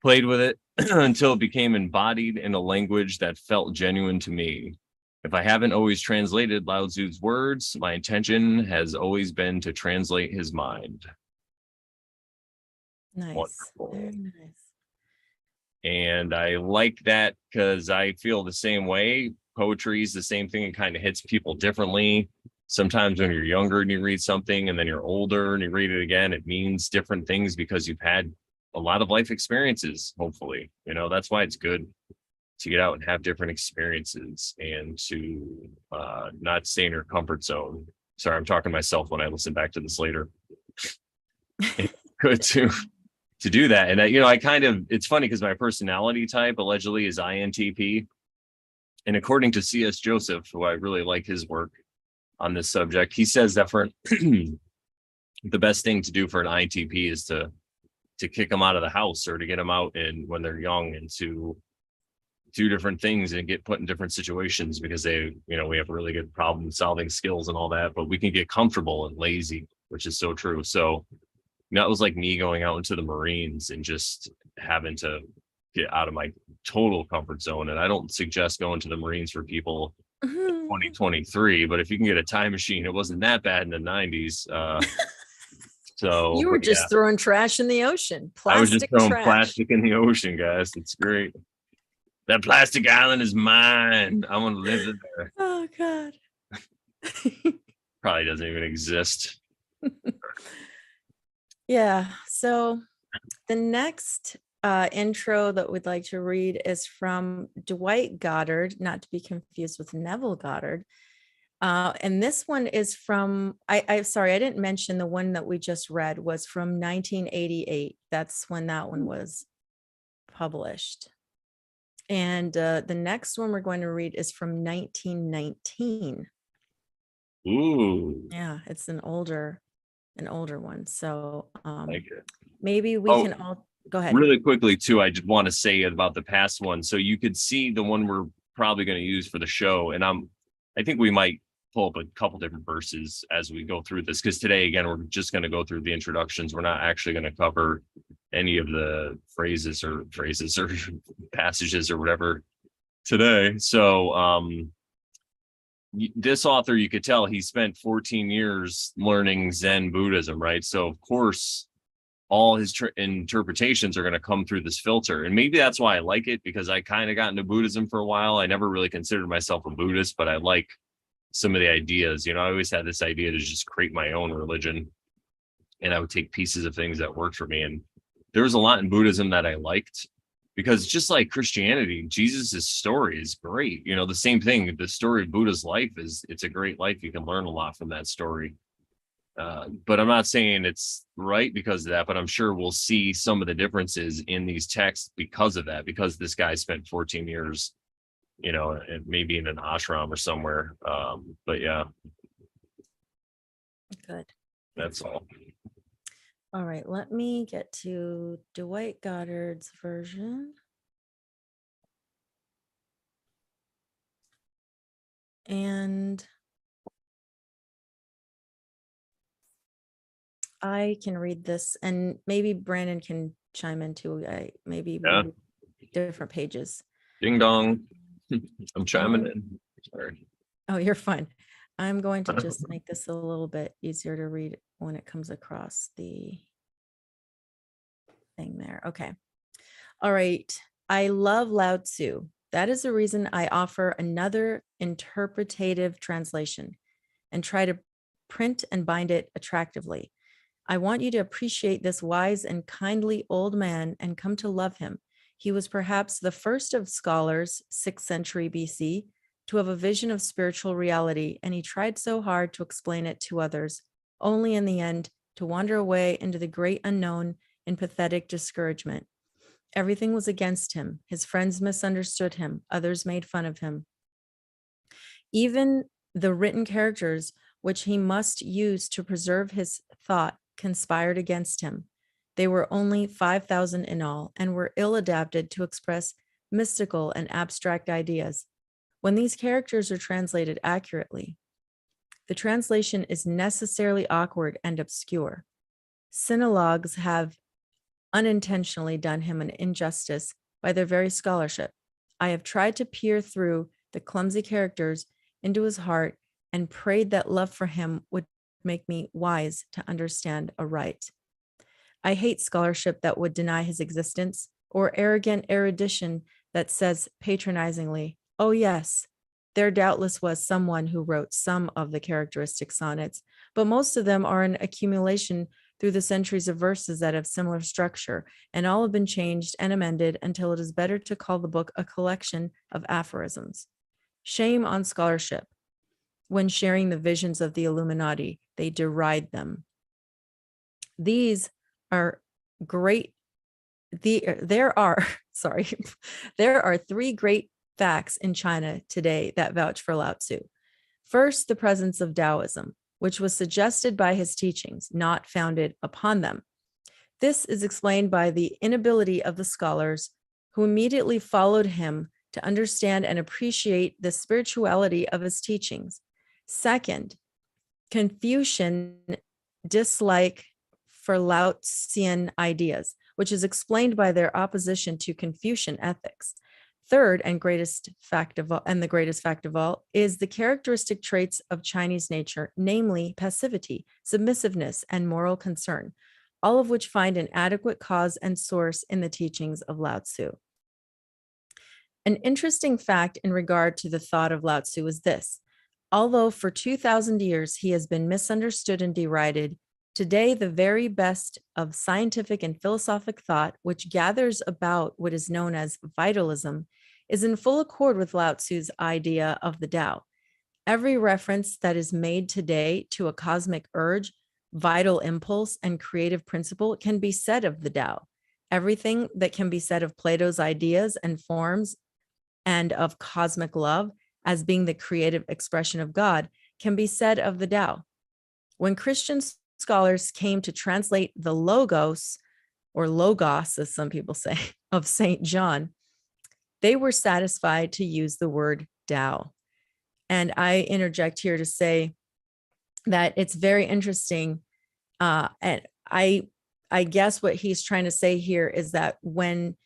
Played with it until it became embodied in a language that felt genuine to me. If I haven't always translated Lao Tzu's words, my intention has always been to translate his mind. Nice. Wonderful. Very nice. And I like that because I feel the same way. Poetry is the same thing. It kind of hits people differently. Sometimes when you're younger and you read something and then you're older and you read it again, it means different things because you've had a lot of life experiences, hopefully. That's why it's good to get out and have different experiences and to not stay in your comfort zone. Sorry, I'm talking to myself when I listen back to this later. It's good to do that. And it's funny because my personality type allegedly is INTP. And according to C.S. Joseph, who I really like his work on this subject, he says that for the best thing to do for an INTP is to kick them out of the house or to get them out when they're young and to do different things and get put in different situations because we have really good problem solving skills and all that, but we can get comfortable and lazy, which is so true. So That was like me going out into the Marines and just having to get out of my total comfort zone. And I don't suggest going to the Marines for people in 2023, but if you can get a time machine, it wasn't that bad in the 90s. So You were just yeah, throwing trash in the ocean, I was just plastic throwing trash. plastic in the ocean, guys. It's great. That plastic island is mine. I want to live there. Oh God. Probably doesn't even exist. Yeah. So the next intro that we'd like to read is from Dwight Goddard, not to be confused with Neville Goddard. And this one is from, I'm sorry, I didn't mention the one that we just read was from 1988. That's when that one was published. And the next one we're going to read is from 1919. Ooh. Yeah, it's an older one. So Like it. maybe we can all go ahead. Really quickly too, I just want to say about the past one. So you could see the one we're probably going to use for the show. And I think we might pull up a couple different verses as we go through this. Because today, again, we're just going to go through the introductions. We're not actually going to cover any of the phrases or passages or whatever today. So this author, you could tell he spent 14 years learning Zen Buddhism, right? So of course, all his interpretations are going to come through this filter. And maybe that's why I like it, because I kind of got into Buddhism for a while. I never really considered myself a Buddhist, but I like some of the ideas. You know, I always had this idea to just create my own religion, and I would take pieces of things that worked for me. And there was a lot in Buddhism that I liked, because just like Christianity, Jesus's story is great. You know, the same thing, the story of Buddha's life it's a great life. You can learn a lot from that story. But I'm not saying it's right because of that, but I'm sure we'll see some of the differences in these texts because of that, because this guy spent 14 years, you know, maybe in an ashram or somewhere. But yeah. Good. That's all. All right, let me get to Dwight Goddard's version. And I can read this, and maybe Brandon can chime in too. Maybe different pages. Ding dong. I'm chiming in. Sorry. Oh, you're fine. I'm going to just make this a little bit easier to read when it comes across the thing there. Okay. All right. I love Lao Tzu. That is the reason I offer another interpretative translation and try to print and bind it attractively. I want you to appreciate this wise and kindly old man and come to love him. He was perhaps the first of scholars, 6th century BC, to have a vision of spiritual reality, and he tried so hard to explain it to others, only in the end to wander away into the great unknown in pathetic discouragement. Everything was against him. His friends misunderstood him. Others made fun of him. Even the written characters, which he must use to preserve his thought, conspired against him. They were only 5,000 in all and were ill-adapted to express mystical and abstract ideas. When these characters are translated accurately, the translation is necessarily awkward and obscure. Sinologues have unintentionally done him an injustice by their very scholarship. I have tried to peer through the clumsy characters into his heart and prayed that love for him would make me wise to understand aright. I hate scholarship that would deny his existence, or arrogant erudition that says patronizingly, oh yes, there doubtless was someone who wrote some of the characteristic sonnets, but most of them are an accumulation through the centuries of verses that have similar structure, and all have been changed and amended until it is better to call the book a collection of aphorisms. Shame on scholarship. When sharing the visions of the Illuminati, they deride them. These are great. There are three great facts in China today that vouch for Lao Tzu. First, the presence of Taoism, which was suggested by his teachings, not founded upon them. This is explained by the inability of the scholars who immediately followed him to understand and appreciate the spirituality of his teachings. Second, Confucian dislike for Laotian ideas, which is explained by their opposition to Confucian ethics. Third, and greatest fact of all, and the greatest fact of all, is the characteristic traits of Chinese nature, namely passivity, submissiveness, and moral concern, all of which find an adequate cause and source in the teachings of Lao Tzu. An interesting fact in regard to the thought of Lao Tzu is this: although for 2,000 years he has been misunderstood and derided, today the very best of scientific and philosophic thought, which gathers about what is known as vitalism, is in full accord with Lao Tzu's idea of the Tao. Every reference that is made today to a cosmic urge, vital impulse, and creative principle can be said of the Tao. Everything that can be said of Plato's ideas and forms and of cosmic love as being the creative expression of God can be said of the Tao. When Christian scholars came to translate the logos, or logos, as some people say, of St. John, they were satisfied to use the word Tao. And I interject here to say that it's very interesting. And I guess what he's trying to say here is that when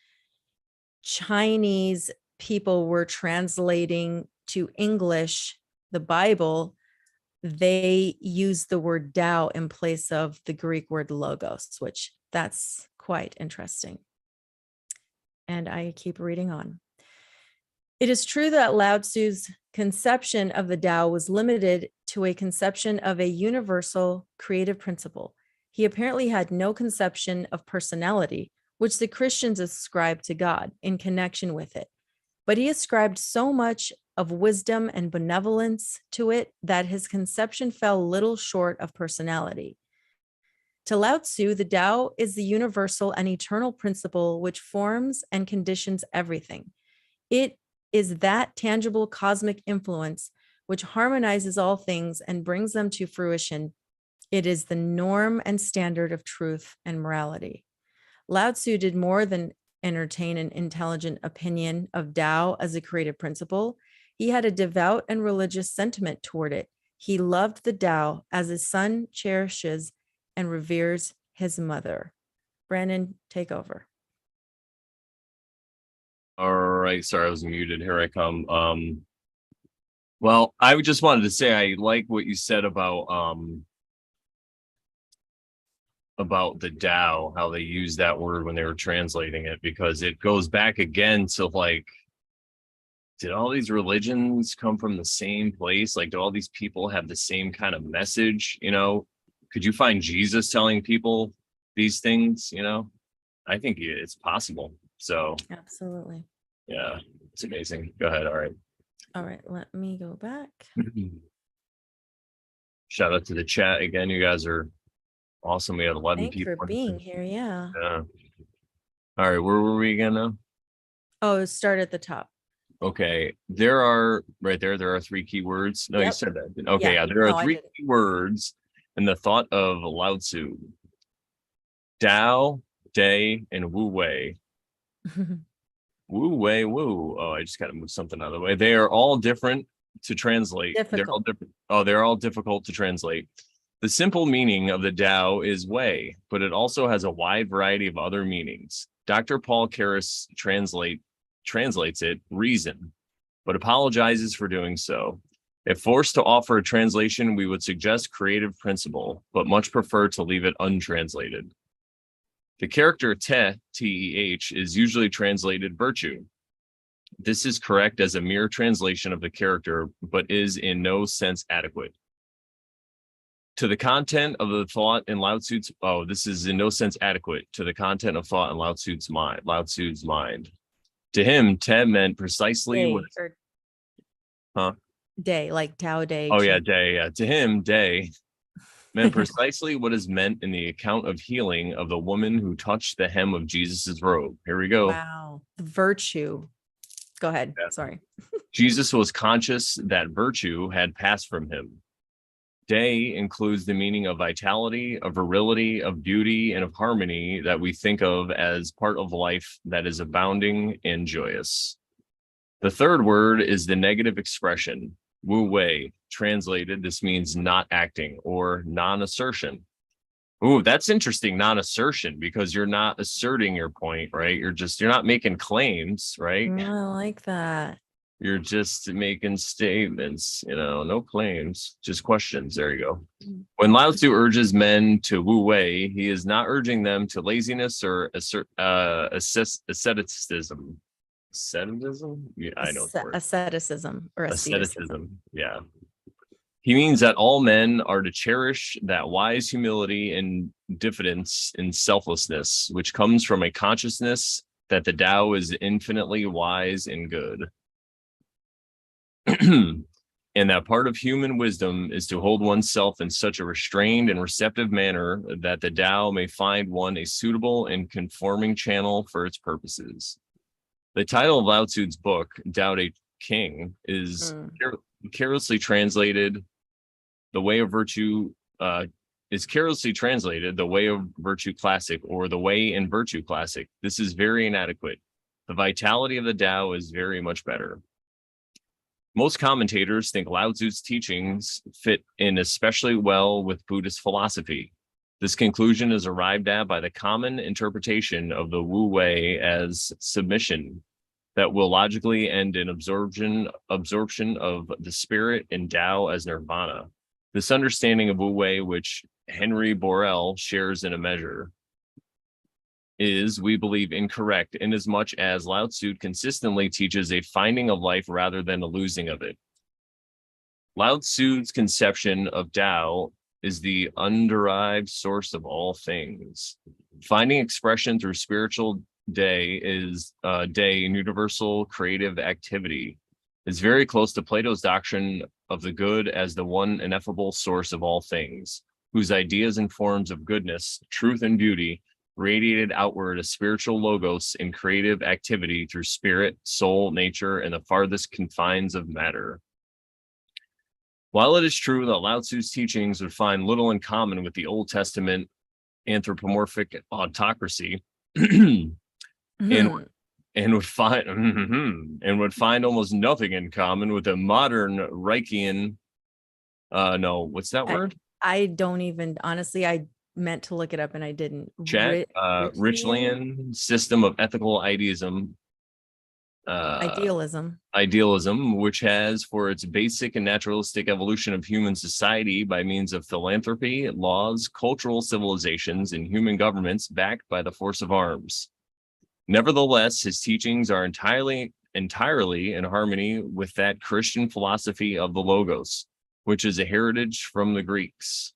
Chinese people were translating to English the Bible, they used the word Tao in place of the Greek word logos, which that's quite interesting. And I keep reading on. It is true that Lao Tzu's conception of the Tao was limited to a conception of a universal creative principle. He apparently had no conception of personality, which the Christians ascribed to God in connection with it. But he ascribed so much of wisdom and benevolence to it that his conception fell little short of personality. To Lao Tzu, the Tao is the universal and eternal principle which forms and conditions everything. It is that tangible cosmic influence which harmonizes all things and brings them to fruition. It is the norm and standard of truth and morality. Lao Tzu did more than entertain an intelligent opinion of Tao as a creative principle. He had a devout and religious sentiment toward it. He loved the Tao as his son cherishes and reveres his mother. Brandon, take over. All right. Sorry, I was muted. Here I come. Well, I just wanted to say I like what you said about the Tao, how they use that word when they were translating it, because it goes back again to like, did all these religions come from the same place? Like, do all these people have the same kind of message? You know, could you find Jesus telling people these things? You know, I think it's possible. So Absolutely. yeah, it's amazing. Go ahead. All right. All right, let me go back. Shout out to the chat again. You guys are awesome. We had 11 Thanks people for being here. Yeah. Yeah. All right, where were we again now? Oh, start at the top. Okay, there are there are three keywords. No, you Yep. said that. Okay, yeah, there No, are I three didn't. keywords in the thought of Lao Tzu: Tao, Day, and Wu Wei. Wu Wei, Wu. Oh, I just got to move something out of the way. They are all different to translate. They're all Difficult. different. Oh, they're all difficult to translate. The simple meaning of the Tao is way, but it also has a wide variety of other meanings. Dr. Paul Karras translates it reason, but apologizes for doing so. If forced to offer a translation, we would suggest creative principle, but much prefer to leave it untranslated. The character te, T-E-H, is usually translated virtue. This is correct as a mere translation of the character, but is in no sense adequate. To the content of the thought in Lao Tzu's, this is in no sense adequate to the content of thought in Lao Tzu's mind. To him, te meant precisely Day, what, or day, like Tao Day. oh yeah, Ching. day, yeah. To him, day meant precisely what is meant in the account of healing of the woman who touched the hem of Jesus's robe. Here we go. Wow. The virtue. Go ahead. Yeah. Sorry. Jesus was conscious that virtue had passed from him. Day includes the meaning of vitality, of virility, of beauty, and of harmony that we think of as part of life that is abounding and joyous. The third word is the negative expression, wu wei. Translated, this means not acting or non-assertion. Ooh, that's interesting. Non-assertion, because you're not asserting your point, right? You're not making claims, right? I like that. You're just making statements, no claims, just questions. There you go. When Lao Tzu urges men to wu wei, he is not urging them to laziness or asceticism. Asceticism? Yeah, I know the word. Asceticism or asceticism. Asceticism. Yeah. He means that all men are to cherish that wise humility and diffidence and selflessness, which comes from a consciousness that the Tao is infinitely wise and good. And that part of human wisdom is to hold oneself in such a restrained and receptive manner that the Tao may find one a suitable and conforming channel for its purposes. The title of Lao Tzu's book, Tao Te Ching, is carelessly translated The Way of Virtue, The Way of Virtue Classic, or The Way in Virtue Classic. This is very inadequate. The vitality of the Tao is very much better. Most commentators think Lao Tzu's teachings fit in especially well with Buddhist philosophy. This conclusion is arrived at by the common interpretation of the Wu Wei as submission that will logically end in absorption of the spirit and Tao as nirvana. This understanding of Wu Wei, which Henry Borel shares in a measure, is, we believe, incorrect inasmuch as Lao Tzu consistently teaches a finding of life rather than a losing of it. Lao Tzu's conception of Tao is the underived source of all things. Finding expression through spiritual universal creative activity is very close to Plato's doctrine of the good as the one ineffable source of all things, whose ideas and forms of goodness, truth, and beauty radiated outward a spiritual logos in creative activity through spirit, soul, nature, and the farthest confines of matter. While it is true that Lao Tzu's teachings would find little in common with the Old Testament anthropomorphic autocracy, and would find almost nothing in common with a modern Reichian. What's that word? I don't even, honestly, I meant to look it up and I didn't. Richelian system of ethical idealism, which has for its basic and naturalistic evolution of human society by means of philanthropy, laws, cultural civilizations, and human governments backed by the force of arms. Nevertheless, his teachings are entirely in harmony with that Christian philosophy of the Logos, which is a heritage from the Greeks.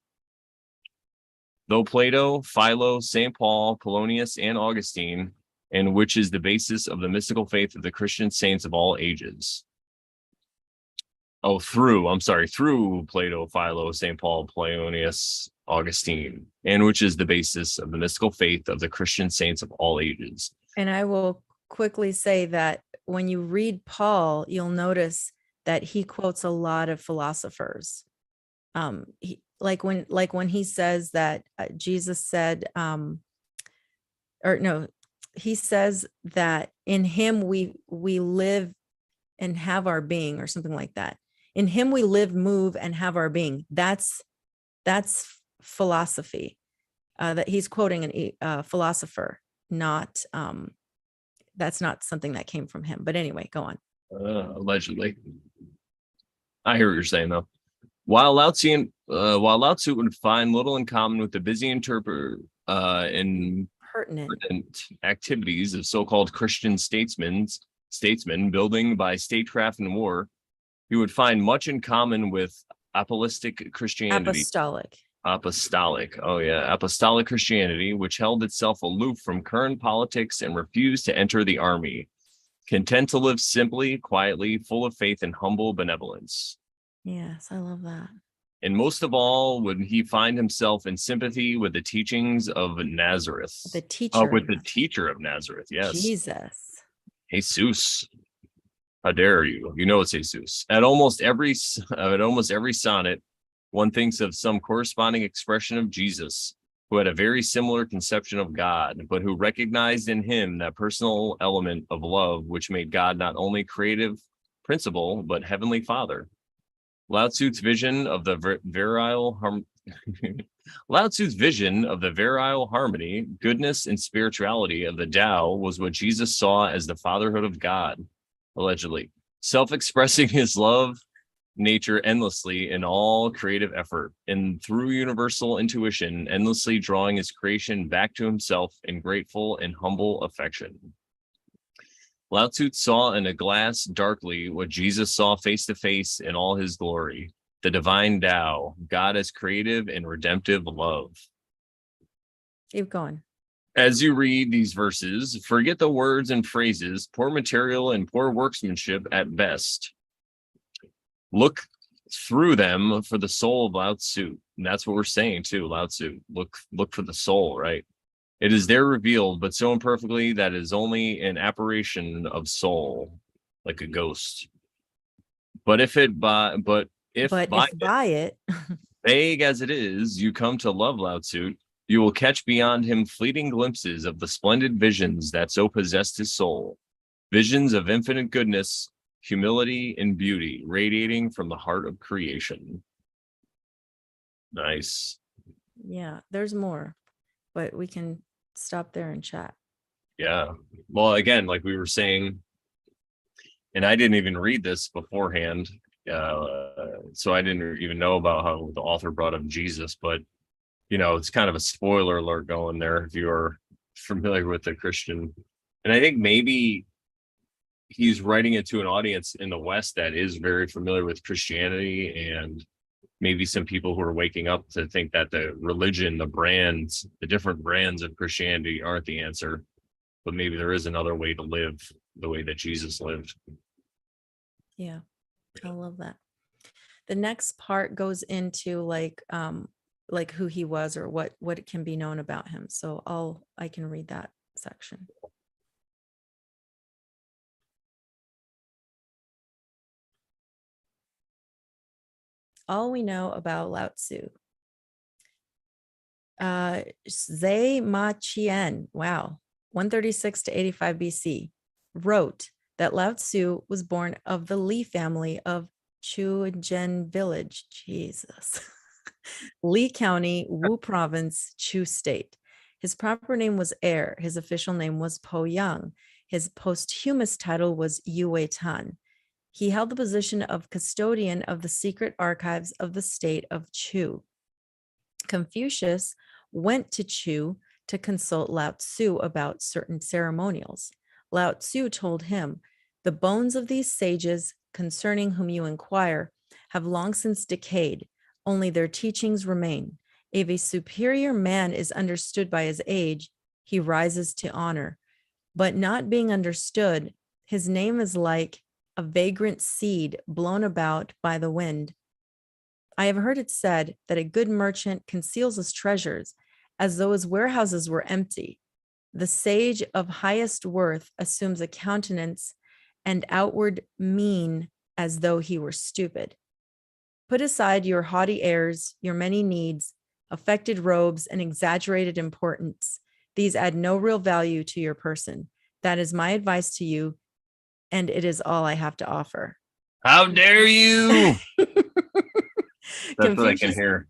Though Plato, Philo, St. Paul, Polonius, and Augustine, and which is the basis of the mystical faith of the Christian saints of all ages. Through Plato, Philo, St. Paul, Polonius, Augustine, and which is the basis of the mystical faith of the Christian saints of all ages. And I will quickly say that when you read Paul, you'll notice that he quotes a lot of philosophers. When he says that Jesus said, he says that in him we live and have our being, or something like that. In him we live, move, and have our being. That's philosophy. That he's quoting a philosopher, not that's not something that came from him. But anyway, go on. Allegedly. I hear what you're saying, though. While Lao Tzu would find little in common with the busy and pertinent activities of so-called Christian statesmen building by statecraft and war, he would find much in common with apostolic Christianity. Apostolic Christianity, which held itself aloof from current politics and refused to enter the army, content to live simply, quietly, full of faith and humble benevolence. Yes, I love that. And most of all, would he find himself in sympathy with the teachings of Nazareth. The teacher. With the teacher of Nazareth, yes. Jesus. How dare you? You know it's Jesus. At almost every sonnet, one thinks of some corresponding expression of Jesus, who had a very similar conception of God, but who recognized in him that personal element of love, which made God not only creative principle, but heavenly Father. Lao Tzu's vision of the virile Lao Tzu's vision of the virile harmony, goodness, and spirituality of the Tao was what Jesus saw as the fatherhood of God, allegedly, self-expressing his love nature endlessly in all creative effort, and through universal intuition, endlessly drawing his creation back to himself in grateful and humble affection. Lao Tzu saw in a glass darkly what Jesus saw face to face in all his glory, the divine Tao, God as creative and redemptive love. Keep going. As you read these verses, forget the words and phrases, poor material and poor workmanship at best. Look through them for the soul of Lao Tzu. And that's what we're saying too, Lao Tzu. Look for the soul, right? It is there revealed, but so imperfectly that it is only an apparition of soul, like a ghost. But if by it, vague as it is, you come to love Lao Tzu, you will catch beyond him fleeting glimpses of the splendid visions that so possessed his soul. Visions of infinite goodness, humility, and beauty radiating from the heart of creation. Nice. Yeah, there's more, but we can stop there and chat. Yeah. Well, again, like we were saying, and I didn't even read this beforehand, so I didn't even know about how the author brought up Jesus, but it's kind of a spoiler alert going there if you are familiar with the Christian. And I think maybe he's writing it to an audience in the West that is very familiar with Christianity, and maybe some people who are waking up to think that the religion, the different brands of Christianity aren't the answer, but maybe there is another way to live the way that Jesus lived. Yeah, I love that. The next part goes into like who he was or what can be known about him. So I can read that section. All we know about Lao Tzu. Zhe Ma Qian, wow, 136 to 85 BC, wrote that Lao Tzu was born of the Li family of Chujian village, Jesus, Li County, Wu Province, Chu State. His proper name was Er. His official name was Po Yang. His posthumous title was Yue Tan. He held the position of custodian of the secret archives of the state of Chu. Confucius went to Chu to consult Lao Tzu about certain ceremonials. Lao Tzu told him, "The bones of these sages, concerning whom you inquire, have long since decayed. Only their teachings remain. If a superior man is understood by his age, he rises to honor. But not being understood, his name is like a vagrant seed blown about by the wind. I have heard it said that a good merchant conceals his treasures as though his warehouses were empty. The sage of highest worth assumes a countenance and outward mien as though he were stupid. Put aside your haughty airs, your many needs, affected robes, and exaggerated importance. These add no real value to your person. That is my advice to you, and it is all I have to offer." How dare you? That's what I can hear.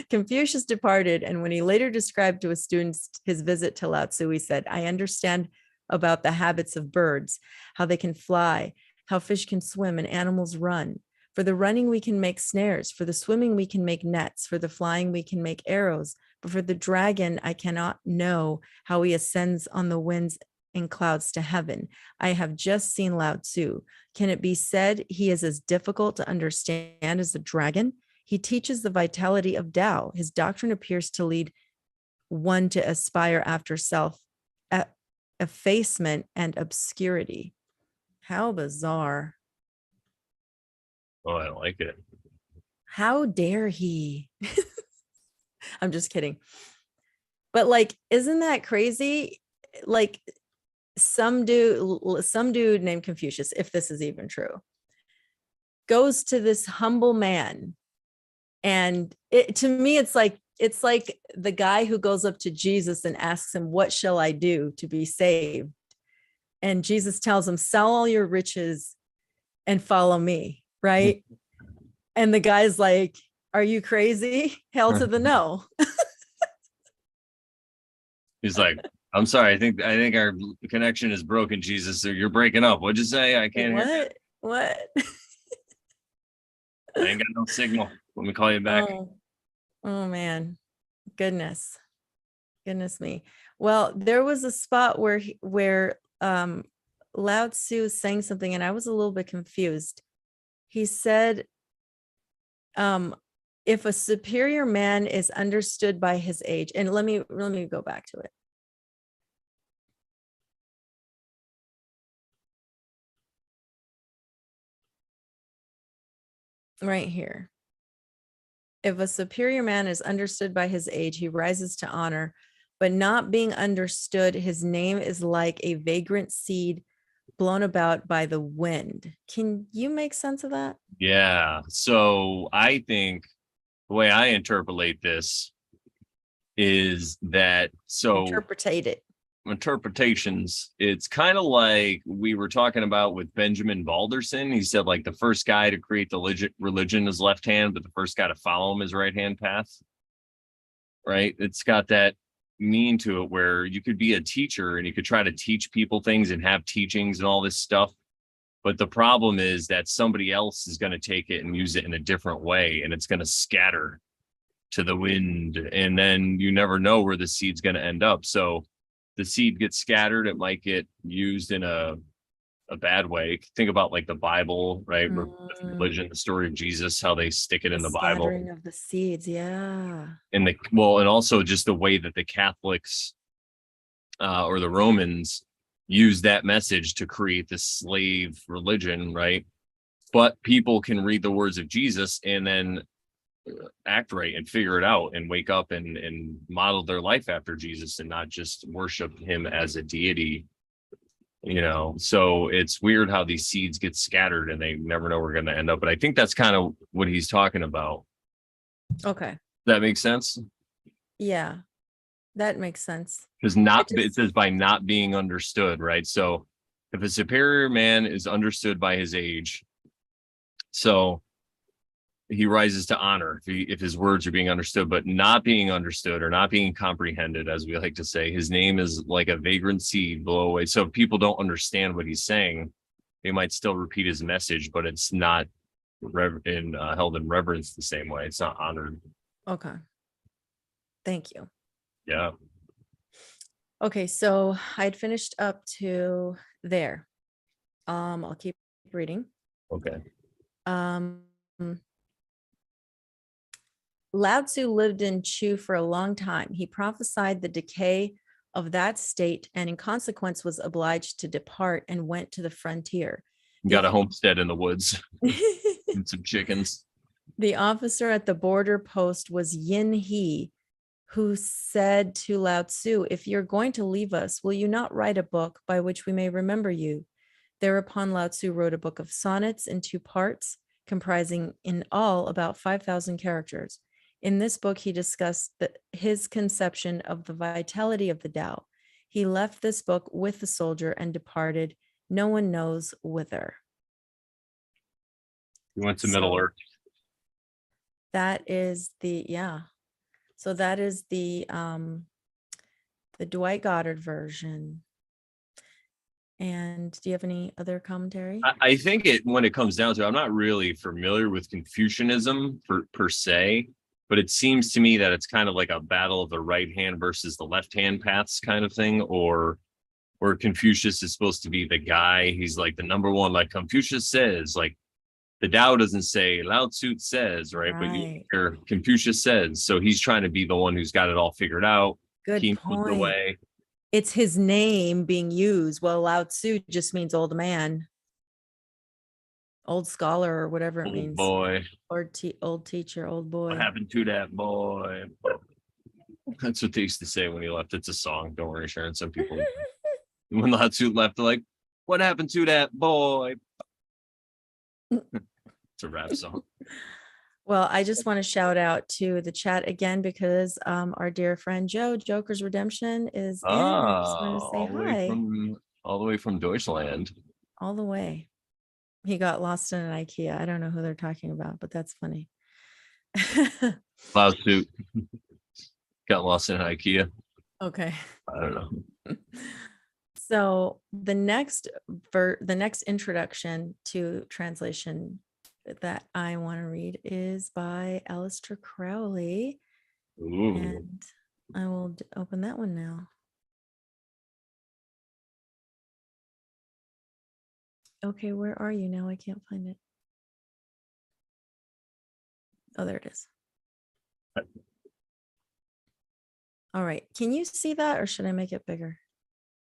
Confucius departed, and when he later described to his students his visit to Lao Tzu, he said, "I understand about the habits of birds, how they can fly, how fish can swim and animals run. For the running, we can make snares. For the swimming, we can make nets. For the flying, we can make arrows. But for the dragon, I cannot know how he ascends on the winds and clouds to heaven. I have just seen Lao Tzu. Can it be said he is as difficult to understand as the dragon? He teaches the vitality of Tao. His doctrine appears to lead one to aspire after self effacement and obscurity." How bizarre. Oh, I like it. How dare he? I'm just kidding. But like, isn't that crazy? Like some dude named Confucius, if this is even true, goes to this humble man. And to me, it's like the guy who goes up to Jesus and asks him, "What shall I do to be saved?" And Jesus tells him, "Sell all your riches and follow me," right? And the guy's like, Are you crazy? Hell to the no. He's like, I'm sorry, I think our connection is broken, Jesus. So you're breaking up. What'd you say? I can't hear you. What? I ain't got no signal. Let me call you back. Oh man. Goodness. Goodness me. Well, there was a spot where Lao Tzu was saying something and I was a little bit confused. He said, if a superior man is understood by his age, and let me go back to it. Right here. If a superior man is understood by his age, he rises to honor, but not being understood, his name is like a vagrant seed blown about by the wind. Can you make sense of that? Yeah. So I think the way I interpolate this is that Interpretate it. interpretations, it's kind of like we were talking about with Benjamin Balderson. He said like the first guy to create the religion is left hand, but the first guy to follow him is right hand path. Right? It's got that mean to it where you could be a teacher and you could try to teach people things and have teachings and all this stuff. But the problem is that somebody else is going to take it and use it in a different way, and it's going to scatter to the wind. And then you never know where the seed's going to end up. So the seed gets scattered. It might get used in a bad way. Think about like the Bible, right? Religion, the story of Jesus, how they stick it in the Bible. Scattering of the seeds, yeah. And and also just the way that the Catholics or the Romans use that message to create this slave religion, right? But people can read the words of Jesus and then act right and figure it out and wake up and model their life after Jesus and not just worship him as a deity, so it's weird how these seeds get scattered and they never know where we're going to end up. But I think that's kind of what he's talking about. Okay. That makes sense. Yeah, that makes sense. Because it says by not being understood, right? So if a superior man is understood by his age, so he rises to honor if his words are being understood, but not being understood or not being comprehended, as we like to say, his name is like a vagrant seed blow away. So if people don't understand what he's saying, they might still repeat his message, but it's not held in reverence the same way. It's not honored. Okay. Thank you. Yeah. Okay, so I'd finished up to there. I'll keep reading. Okay. Lao Tzu lived in Chu for a long time. He prophesied the decay of that state and in consequence was obliged to depart and went to the frontier. Got a homestead in the woods and some chickens. The officer at the border post was Yin He, who said to Lao Tzu, if you're going to leave us, will you not write a book by which we may remember you? Thereupon Lao Tzu wrote a book of sonnets in 2 parts, comprising in all about 5,000 characters. In this book, he discussed his conception of the vitality of the Tao. He left this book with the soldier and departed. No one knows whither. He went to Middle Earth. That is So that is the Dwight Goddard version. And do you have any other commentary? I think when it comes down to it, I'm not really familiar with Confucianism per se. But it seems to me that it's kind of like a battle of the right hand versus the left hand paths kind of thing, or Confucius is supposed to be the guy. He's like the number one, like Confucius says, like the Tao doesn't say, Lao Tzu says, right? But you hear Confucius says. So he's trying to be the one who's got it all figured out. Good he point. Knows the way. It's his name being used. Well, Lao Tzu just means old man. Old scholar or whatever it means. Boy. Or old teacher, old boy. What happened to that boy? That's what they used to say when he left. It's a song. Don't worry, Sharon. Some people, when Lao Tzu left, they're like, what happened to that boy? It's a rap song. Well, I just want to shout out to the chat again because our dear friend Joe, Joker's Redemption, is in. I just want to say hi. All the way from Deutschland. All the way. He got lost in an IKEA. I don't know who they're talking about, but that's funny. Cloud suit. Got lost in IKEA. Okay. I don't know. So the next introduction to translation that I want to read is by Aleister Crowley. Ooh. And I will open that one now. Okay, where are you now? I can't find it. Oh, there it is. All right. Can you see that or should I make it bigger?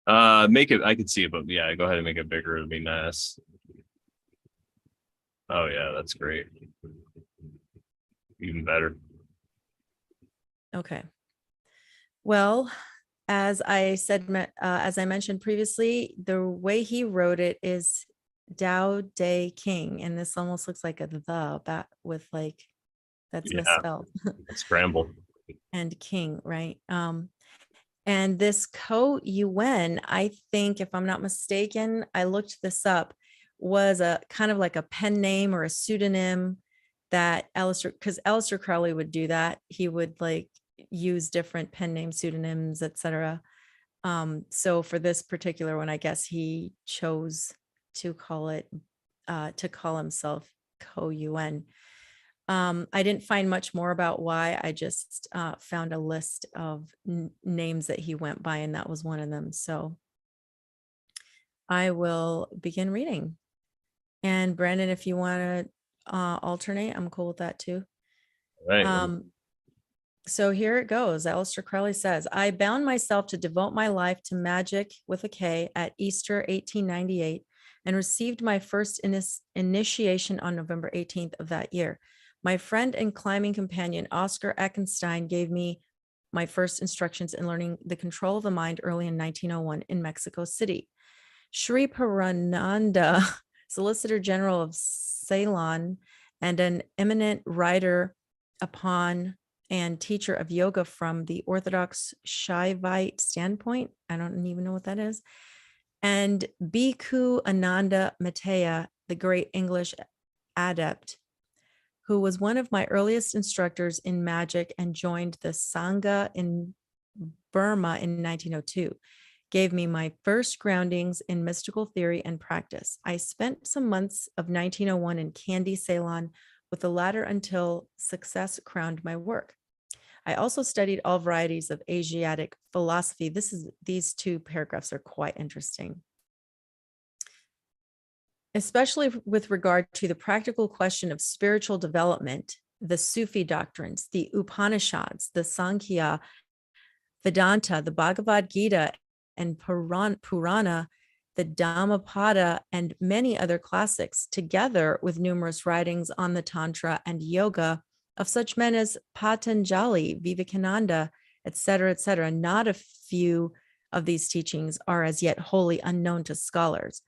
Make it, I could see it, but yeah, go ahead and make it bigger. It'd be nice. Oh yeah, that's great. Even better. Okay. Well, as I mentioned previously, the way he wrote it is Tao Te Ching, and this almost looks like a the with like that's misspelled. Scramble. And king, right? And this Ko-Yuen, I think, if I'm not mistaken, I looked this up, was a kind of like a pen name or a pseudonym that because Aleister Crowley would do that. He would like use different pen name pseudonyms, etc. So for this particular one, I guess he chose to call himself Ko-Yuen. I didn't find much more about why. I just found a list of names that he went by, and that was one of them. So I will begin reading. And Brandon, if you want to alternate, I'm cool with that too. Right. So here it goes. Aleister Crowley says, I bound myself to devote my life to magic with a K at Easter 1898 and received my first initiation on November 18th of that year. My friend and climbing companion, Oscar Eckenstein, gave me my first instructions in learning the control of the mind early in 1901 in Mexico City. Sri Parananda, Solicitor General of Ceylon and an eminent writer upon and teacher of yoga from the Orthodox Shaivite standpoint. I don't even know what that is. And Bhikkhu Ananda Matea, the great English adept, who was one of my earliest instructors in magic and joined the Sangha in Burma in 1902, gave me my first groundings in mystical theory and practice. I spent some months of 1901 in Kandy, Ceylon, with the latter until success crowned my work. I also studied all varieties of Asiatic philosophy. These two paragraphs are quite interesting, especially with regard to the practical question of spiritual development, the Sufi doctrines, the Upanishads, the Sankhya, Vedanta, the Bhagavad Gita, and Purana, the Dhammapada, and many other classics, together with numerous writings on the Tantra and Yoga of such men as Patanjali, Vivekananda, etc., etc. Not a few of these teachings are as yet wholly unknown to scholars.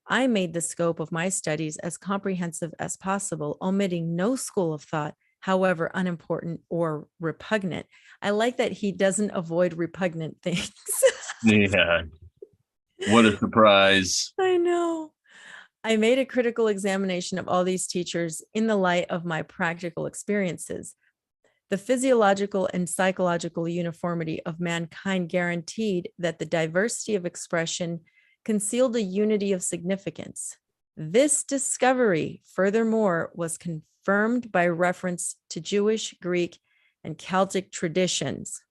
I made the scope of my studies as comprehensive as possible, omitting no school of thought, however unimportant or repugnant. I like that he doesn't avoid repugnant things. Yeah. What a surprise. I know. I made a critical examination of all these teachers in the light of my practical experiences. The physiological and psychological uniformity of mankind guaranteed that the diversity of expression concealed a unity of significance. This discovery, furthermore, was confirmed by reference to Jewish, Greek, and Celtic traditions.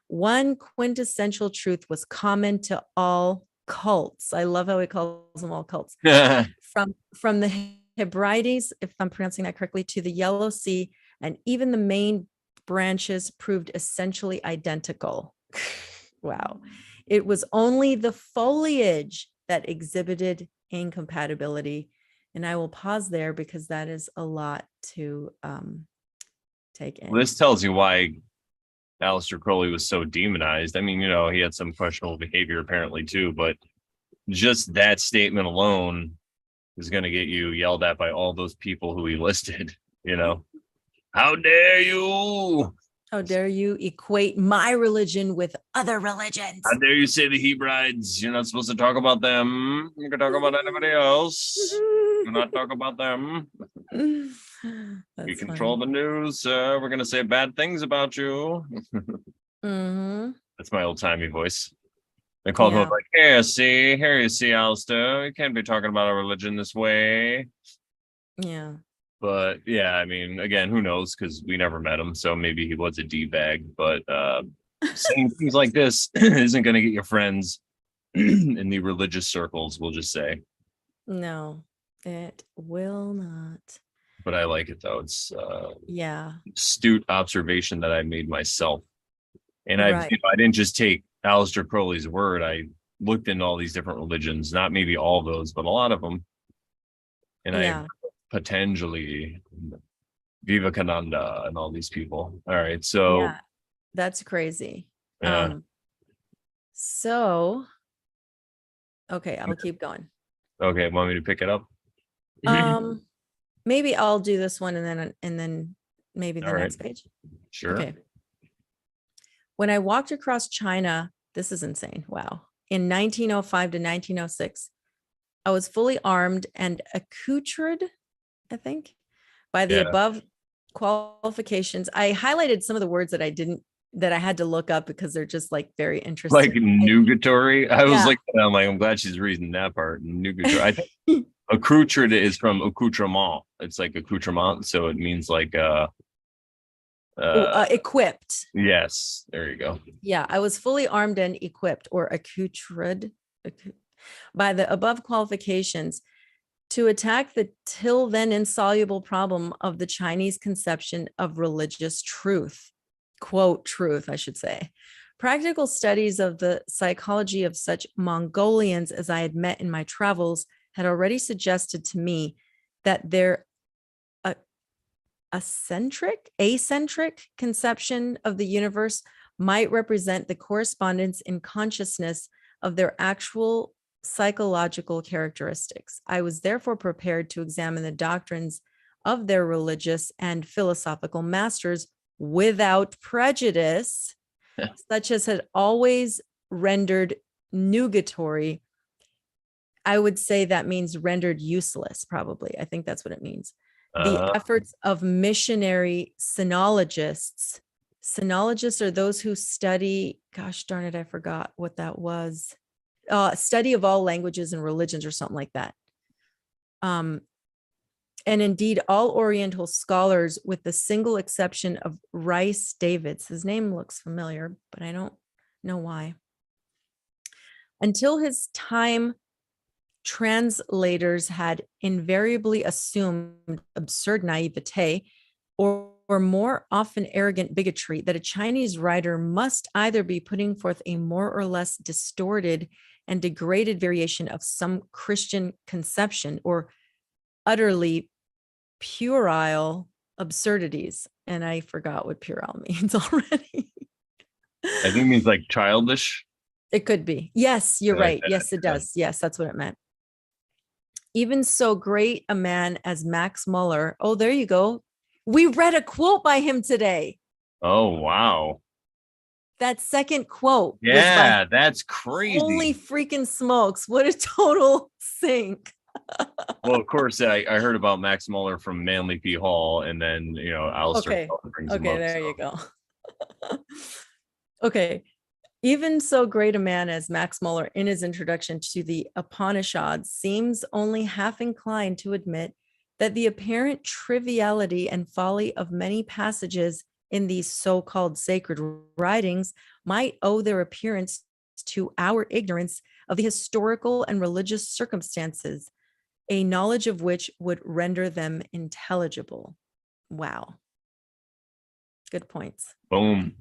One quintessential truth was common to all cults. I love how he calls them all cults. From the Hebrides, if I'm pronouncing that correctly, to the Yellow Sea, and even the main branches proved essentially identical. Wow. It was only the foliage that exhibited incompatibility. And I will pause there because that is a lot to take in. Well, this tells you why Aleister Crowley was so demonized. I mean, he had some questionable behavior apparently too, but just that statement alone is going to get you yelled at by all those people who he listed, How dare you? How dare you equate my religion with other religions? How dare you say the Hebrides? You're not supposed to talk about them. You can talk about anybody else. Do not talk about them. We That's control funny. the news. We're gonna say bad things about you. Hmm. That's my old timey voice. They called him Yeah. like, here you see, Alistair. You can't be talking about our religion this way. Yeah. But yeah, I mean, again, who knows? Because we never met him, so maybe he was a d-bag. But saying things like this isn't going to get you friends in the religious circles. We'll just say. No, it will not. But I like it though. It's Yeah. astute observation that I made myself, and Right. I didn't just take Aleister Crowley's word. I looked into all these different religions, not maybe all of those, but a lot of them, and I Yeah. Patanjali, Vivekananda, and all these people. All right, so Yeah. That's crazy. yeah, So okay, I'll keep going. okay, want me to pick it up? Um, maybe I'll do this one and then maybe the All right, next page. sure. Okay. When I walked across China, this is insane. Wow. In 1905 to 1906, I was fully armed and accoutred, I think, by the Yeah, above qualifications. I highlighted some of the words that I had to look up because they're just like very like interesting. nugatory. I was Yeah. like, I'm like, I'm glad she's reading that part. Nugatory. I think accoutrement is from accoutrement. It's like accoutrement, so it means like uh Equipped. yes, there you go. Yeah, I was fully armed and equipped or accoutred by the above qualifications to attack the till then insoluble problem of the Chinese conception of religious truth. Quote, truth, I should say. Practical studies of the psychology of such Mongolians as I had met in my travels had already suggested to me that their acentric conception of the universe might represent the correspondence in consciousness of their actual psychological characteristics. I was therefore prepared to examine the doctrines of their religious and philosophical masters without prejudice, such as had always rendered nugatory. I would say that means rendered useless, probably. I think that's what it means. The Uh, efforts of missionary sinologists. Sinologists are those who study, gosh darn it, I forgot what that was. Study of all languages and religions or something like that. And indeed, all Oriental scholars, with the single exception of Rice Davids. His name looks familiar, but I don't know why. Until his time, translators had invariably assumed absurd naivete or more often arrogant bigotry that a Chinese writer must either be putting forth a more or less distorted and degraded variation of some Christian conception or utterly puerile absurdities. And I forgot what puerile means already. I think it means like childish. It could be. Yes, you're Like right. that. Yes, it does. Yes, that's what it meant. Even so great a man as Max Muller. Oh, there you go. We read a quote by him today. Oh wow. That second quote was by Yeah, that's crazy. holy freaking smokes. What a total sync. Well, of course, I heard about Max Muller from Manly P. Hall, and then Aleister Okay. Crowley brings him Okay, up. there So. you go. Okay. Even so great a man as Max Muller, in his introduction to the Upanishads, seems only half inclined to admit that the apparent triviality and folly of many passages in these so-called sacred writings might owe their appearance to our ignorance of the historical and religious circumstances, a knowledge of which would render them intelligible. Wow. Good points. Boom.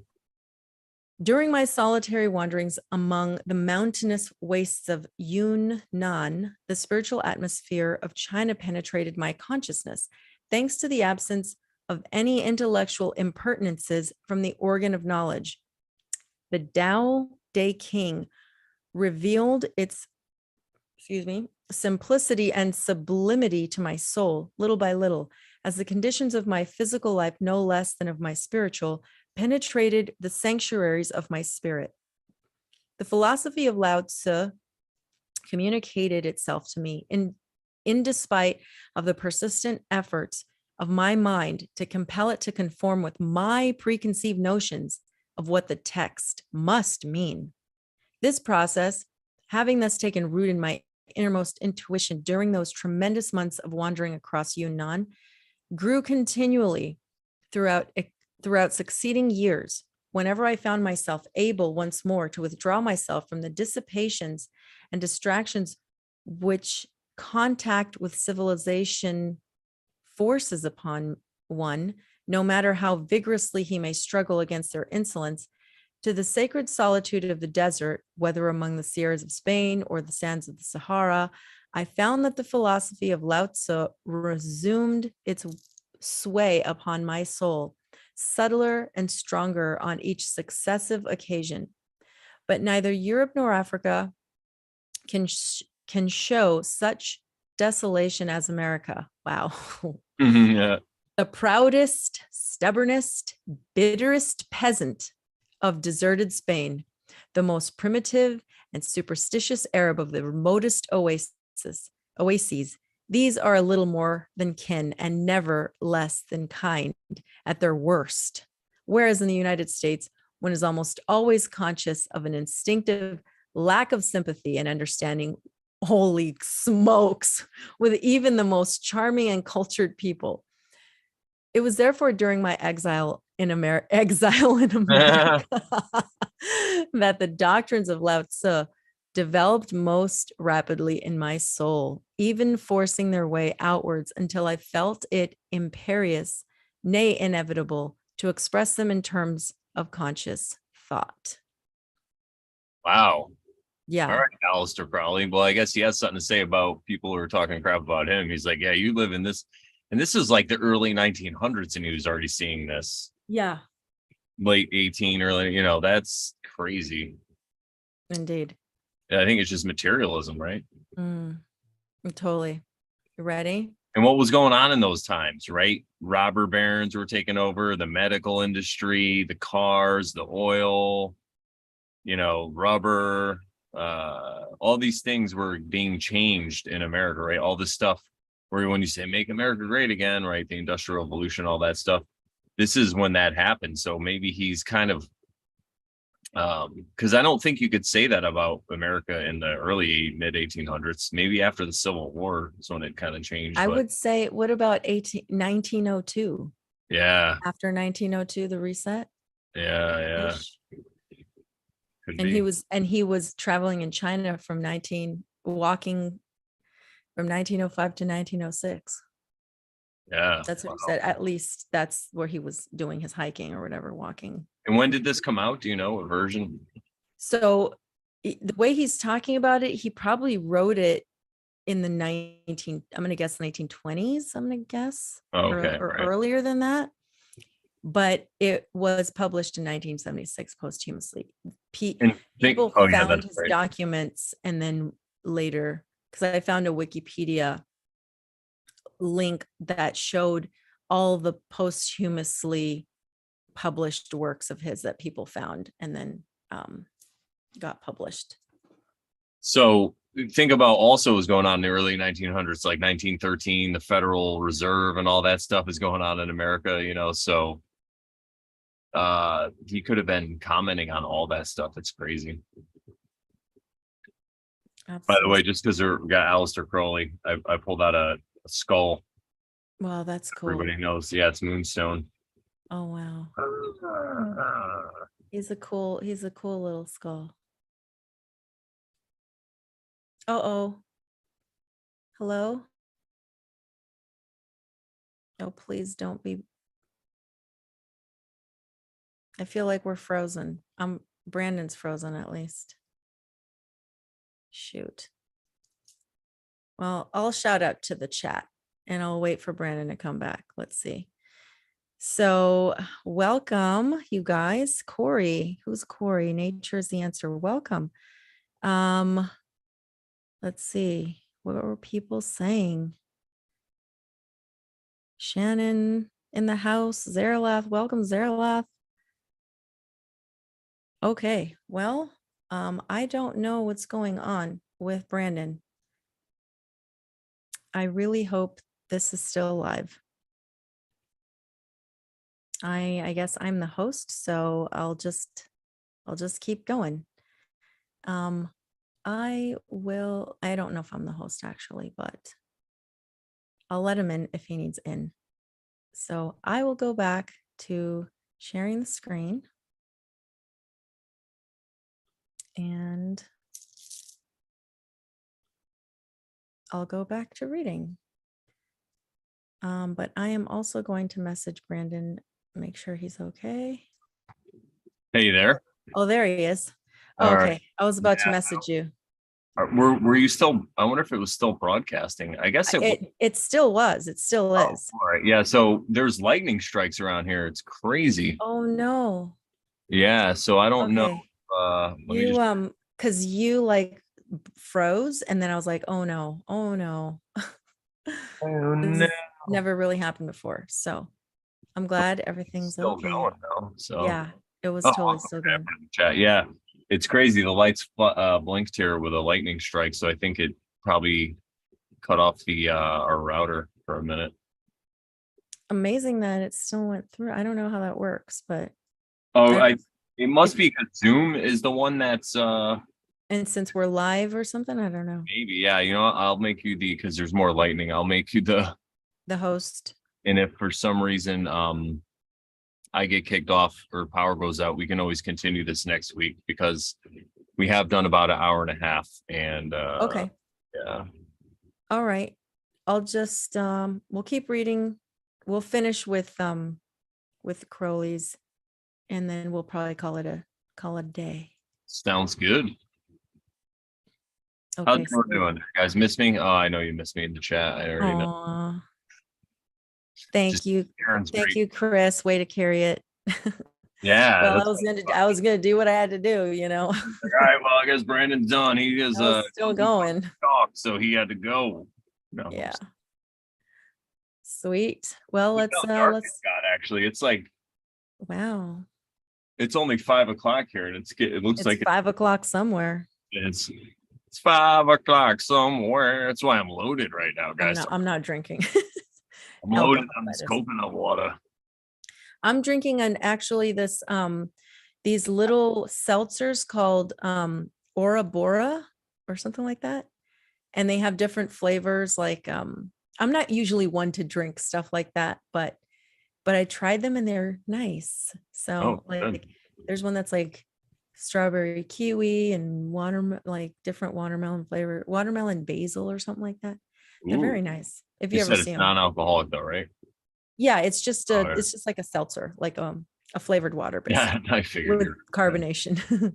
During my solitary wanderings among the mountainous wastes of Yunnan, the spiritual atmosphere of China penetrated my consciousness, thanks to the absence of any intellectual impertinences from the organ of knowledge. The Tao Te Ching revealed its, simplicity and sublimity to my soul, little by little, as the conditions of my physical life, no less than of my spiritual, penetrated the sanctuaries of my spirit. The philosophy of Lao Tzu communicated itself to me in in despite of the persistent efforts of my mind to compel it to conform with my preconceived notions of what the text must mean. This process, having thus taken root in my innermost intuition during those tremendous months of wandering across Yunnan, grew continually throughout succeeding years. Whenever I found myself able once more to withdraw myself from the dissipations and distractions which contact with civilization forces upon one, no matter how vigorously he may struggle against their insolence, to the sacred solitude of the desert, whether among the Sierras of Spain or the sands of the Sahara, I found that the philosophy of Lao Tzu resumed its sway upon my soul, subtler and stronger on each successive occasion. But neither Europe nor Africa can show such desolation as America. Wow. Yeah. The proudest, stubbornest, bitterest peasant of deserted Spain, the most primitive and superstitious Arab of the remotest oases. These are a little more than kin and never less than kind at their worst. Whereas in the United States, one is almost always conscious of an instinctive lack of sympathy and understanding. Holy smokes, with even the most charming and cultured people. It was therefore during my exile in America that the doctrines of Lao Tzu developed most rapidly in my soul, even forcing their way outwards until I felt it imperious, nay, inevitable, to express them in terms of conscious thought. Wow. Yeah. All right, Aleister Crowley. Well, I guess he has something to say about people who are talking crap about him. He's like, yeah, you live in this. And this is like the early 1900s, and he was already seeing this. Yeah. Late 18, early, that's crazy. Indeed. I think it's just materialism, right? Totally. You ready? And what was going on in those times, right? Robber barons were taking over the medical industry, the cars, the oil, rubber, all these things were being changed in America, right? All this stuff where when you say make America great again, right? The Industrial Revolution, all that stuff. This is when that happened. So maybe he's kind of, because I don't think you could say that about America in the early mid 1800s. Maybe after the Civil War is when it kind of changed. I would say, what about 1902? Yeah. After 1902, the reset. Yeah. And he was traveling in China walking from 1905 to 1906. Yeah. That's what he said. At least that's where he was doing his hiking or whatever, walking. And when did this come out? Do you know a version? So the way he's talking about it, he probably wrote it in the I'm going to guess 1920s. I'm going to guess. Okay. Or earlier than that. But it was published in 1976 posthumously. People found his documents, and then later, because I found a Wikipedia link that showed all the posthumously published works of his that people found and then got published. So think about also was going on in the early 1900s, like 1913, the Federal Reserve and all that stuff is going on in America, so he could have been commenting on all that stuff. It's crazy. Absolutely. By the way, just because we got Aleister Crowley, I pulled out a skull. Wow, that's cool. Everybody knows. Yeah, it's Moonstone. Oh wow. He's a cool little skull. Uh-oh. Hello? Oh, please don't be. I feel like we're frozen. Brandon's frozen at least. Shoot. Well, I'll shout out to the chat and I'll wait for Brandon to come back. Let's see. So welcome, you guys. Corey. Who's Corey? Nature is the answer. Welcome. Let's see. What were people saying? Shannon in the house. Zaralath. Welcome, Zaralath. Okay. Well, I don't know what's going on with Brandon. I really hope this is still alive. I guess I'm the host, so I'll just keep going. I don't know if I'm the host actually, but I'll let him in if he needs in. So I will go back to sharing the screen. And I'll go back to reading. But I am also going to message Brandon, make sure he's okay. Hey there. Oh, there he is. All Okay. right. I was about to message you. Were you still? I wonder if it was still broadcasting. I guess it was. It still was. It still is. All right. Yeah. So there's lightning strikes around here. It's crazy. Oh no. Yeah. So I don't know. Okay. Let me You just. because you like froze, and then I was like, oh no, oh no. Oh This no. has never really happened before. So I'm glad everything's Still okay. going though. So. Yeah, it was Oh, totally welcome still to good. everyone in the chat. Yeah. It's crazy. The lights blinked here with a lightning strike, so I think it probably cut off the our router for a minute. Amazing that it still went through. I don't know how that works, but Oh, I, it must be because Zoom is the one that's and since we're live or something, I don't know. maybe, yeah, you know what? I'll make you because there's more lightning. I'll make you The host. and if for some reason I get kicked off or power goes out, we can always continue this next week because we have done about an hour and a half and Okay. yeah. All right. I'll just we'll keep reading. We'll finish with Crowley's, and then we'll probably call it a day. Sounds good. How's Okay. everyone doing? You guys miss me? Oh, I know you miss me in the chat. I already know. Aw. Thank Just you. Aaron's Thank great. you, Chris. Way to carry it. Yeah. Well, That's I was gonna do what I had to do, all right. Well, I guess Brandon's done. He is I was still going. talk, so he had to go. No, Yeah. Sweet. Well, look let's how dark let's it got. Actually, it's like wow. it's only 5 o'clock here, and it looks It's like 5 o'clock somewhere. it's 5 o'clock somewhere. That's why I'm loaded right now, guys. I'm not drinking I'm loaded alcohol. on this That is. coconut water. I'm drinking actually these little seltzers called Ora Bora or something like that. And they have different flavors. Like I'm not usually one to drink stuff like that, but I tried them and they're nice. So Oh, good. like there's one that's like strawberry kiwi and like different watermelon flavor, watermelon basil or something like that. They're Ooh. very nice. If You you ever said see it's them. non-alcoholic though, right? Yeah, it's just Oh, yeah. it's just like a seltzer, like a flavored water Yeah, basically I figured. with carbonation.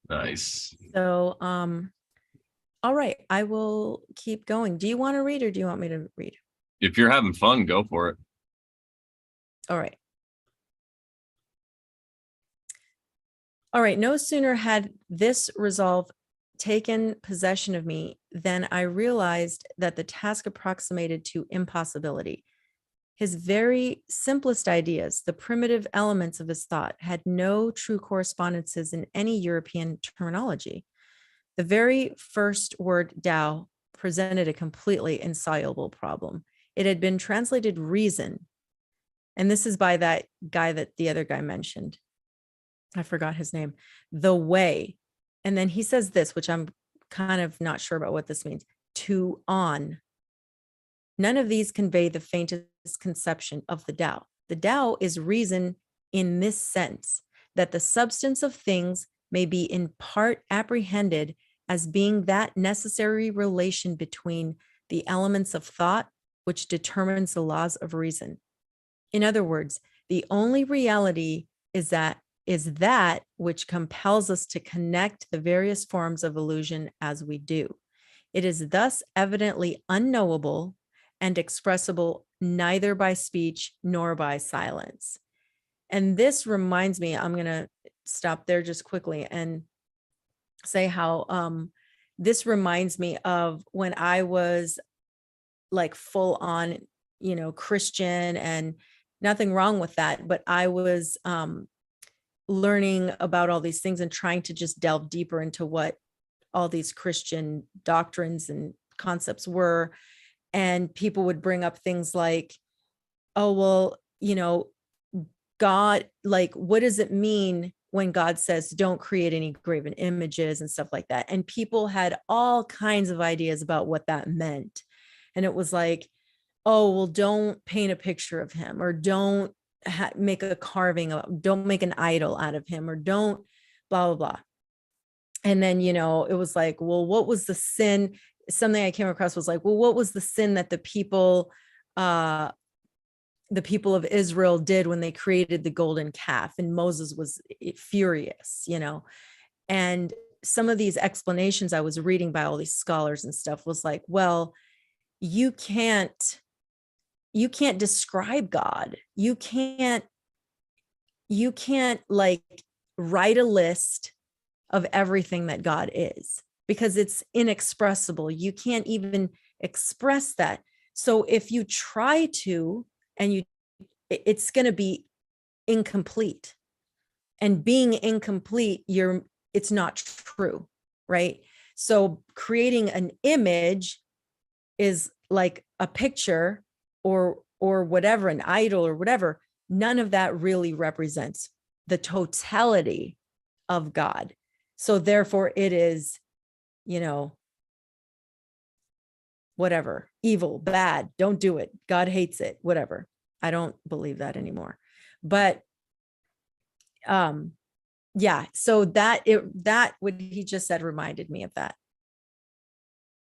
Nice. So all right, I will keep going. Do you want to read or do you want me to read? If you're having fun, go for it. All right. All right, no sooner had this resolve taken possession of me than I realized that the task approximated to impossibility. His very simplest ideas, the primitive elements of his thought, had no true correspondences in any European terminology. The very first word Tao presented a completely insoluble problem. It had been translated reason. And this is by that guy that the other guy mentioned. I forgot his name. The way. And then he says this, which I'm kind of not sure about what this means. To on. None of these convey the faintest conception of the Tao. The Tao is reason in this sense, that the substance of things may be in part apprehended as being that necessary relation between the elements of thought, which determines the laws of reason. In other words, the only reality is that which compels us to connect the various forms of illusion as we do. It is thus evidently unknowable and expressible neither by speech nor by silence. And this reminds me, I'm going to stop there just quickly and say how this reminds me of when I was like full on, Christian, and nothing wrong with that. But I was learning about all these things and trying to just delve deeper into what all these Christian doctrines and concepts were. And people would bring up things like, oh, well, God, like, what does it mean when God says, don't create any graven images and stuff like that? And people had all kinds of ideas about what that meant. And it was like, oh, well, don't paint a picture of him, or don't make a carving, don't make an idol out of him, or don't blah, blah, blah. And then, it was like, well, what was the sin? Something I came across was like, well, what was the sin that the people of Israel did when they created the golden calf? And Moses was furious, and some of these explanations I was reading by all these scholars and stuff was like, well, you can't describe God. You can't like write a list of everything that God is, because it's inexpressible. You can't even express that. So if you try to, and it's going to be incomplete, and being incomplete, it's not true, right? So creating an image is like a picture or whatever, an idol or whatever. None of that really represents the totality of God. So therefore it is, whatever, evil, bad, don't do it. God hates it, whatever. I don't believe that anymore. But yeah, so that what he just said reminded me of that.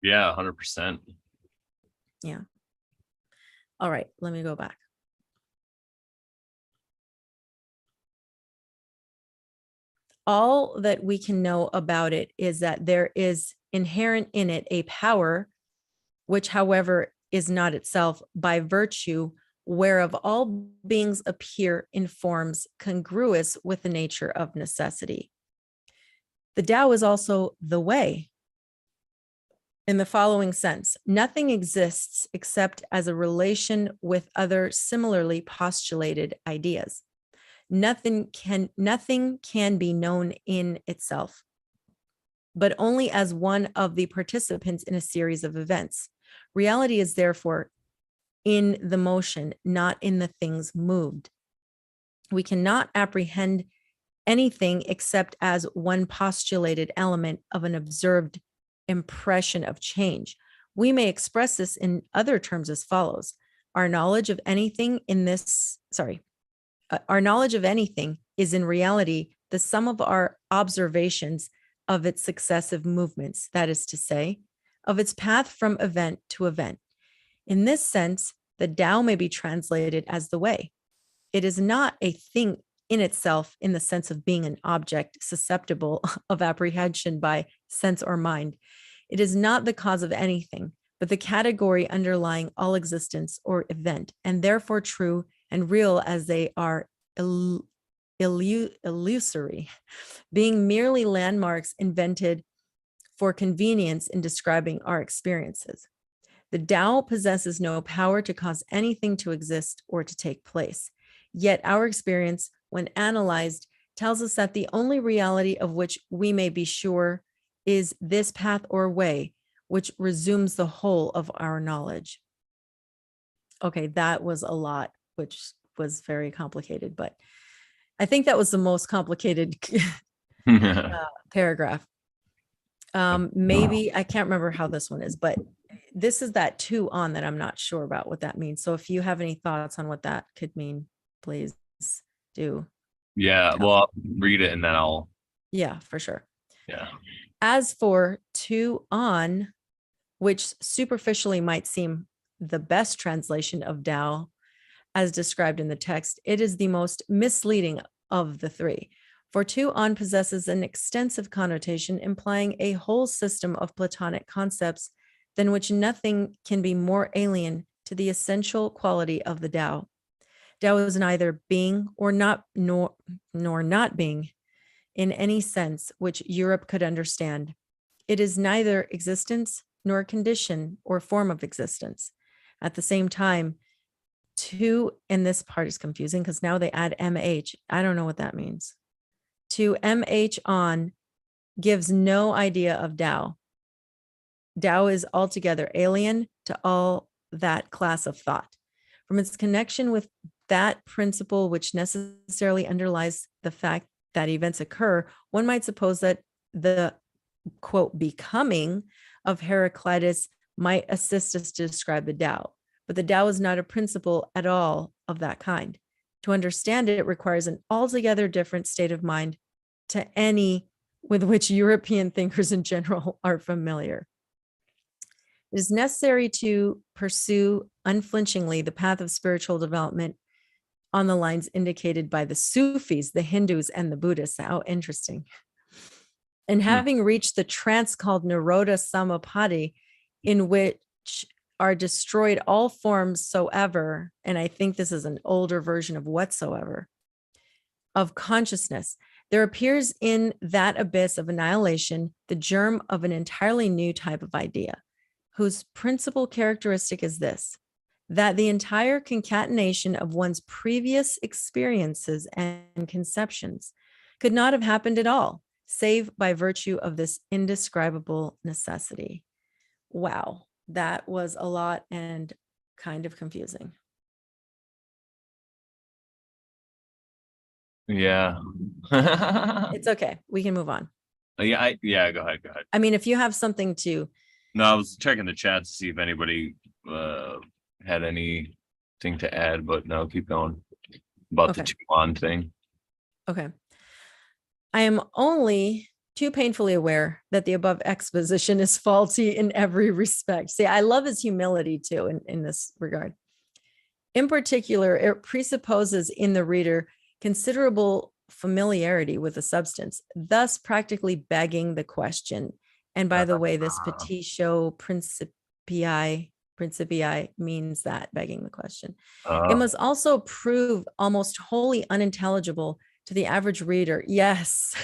Yeah, 100%. Yeah. All right, let me go back. All that we can know about it is that there is inherent in it a power, which, however, is not itself, by virtue whereof all beings appear in forms congruous with the nature of necessity. The Tao is also the way, in the following sense: nothing exists except as a relation with other similarly postulated ideas. Nothing can be known in itself, but only as one of the participants in a series of events. Reality is therefore in the motion, not in the things moved. We cannot apprehend anything except as one postulated element of an observed impression of change. We may express this in other terms as follows: our knowledge of anything is in reality the sum of our observations of its successive movements, that is to say, of its path from event to event. In this sense, the Tao may be translated as the way. It is not a thing in itself in the sense of being an object susceptible of apprehension by sense or mind. It is not the cause of anything, but the category underlying all existence or event, and therefore true and real as they are illusory, being merely landmarks invented for convenience in describing our experiences. The Tao possesses no power to cause anything to exist or to take place. Yet our experience, when analyzed, tells us that the only reality of which we may be sure is this path or way, which resumes the whole of our knowledge. Okay, that was a lot, which was very complicated, but I think that was the most complicated paragraph. Maybe I can't remember how this one is, but this is that 2 on that I'm not sure about what that means. So if you have any thoughts on what that could mean, please do. Yeah, well, I'll read it and then I'll. Yeah, for sure. Yeah. As for 2 on, which superficially might seem the best translation of Tao as described in the text, it is the most misleading of the 3. For 2 on possesses an extensive connotation, implying a whole system of Platonic concepts than which nothing can be more alien to the essential quality of the Tao. Tao is neither being or not, nor not being in any sense which Europe could understand. It is neither existence nor condition or form of existence. At the same time, 2, and this part is confusing because now they add MH. I don't know what that means. 2 MH on gives no idea of Tao. Tao is altogether alien, to all that class of thought. From its connection with that principle which necessarily underlies the fact that events occur, one might suppose that the quote becoming of Heraclitus might assist us to describe the Tao. But the Tao is not a principle at all of that kind. To understand it requires an altogether different state of mind to any with which European thinkers in general are familiar. It is necessary to pursue unflinchingly the path of spiritual development on the lines indicated by the Sufis, the Hindus, and the Buddhists. How interesting. And having reached the trance called Nirodha Samapatti, in which are destroyed all forms soever, and I think this is an older version of whatsoever, of consciousness, there appears in that abyss of annihilation the germ of an entirely new type of idea, whose principal characteristic is this: that the entire concatenation of one's previous experiences and conceptions could not have happened at all, save by virtue of this indescribable necessity. Wow, that was a lot and kind of confusing. Yeah. It's okay. We can move on. Yeah, go ahead. I mean, if you have something to. No, I was checking the chat to see if anybody had anything to add, but no, keep going about the Chuan thing. Okay. I am only too painfully aware that the above exposition is faulty in every respect. See, I love his humility too in this regard. In particular, it presupposes in the reader considerable familiarity with the substance, thus practically begging the question. And by the way, this petitio principii means that, begging the question. It must also prove almost wholly unintelligible to the average reader. Yes.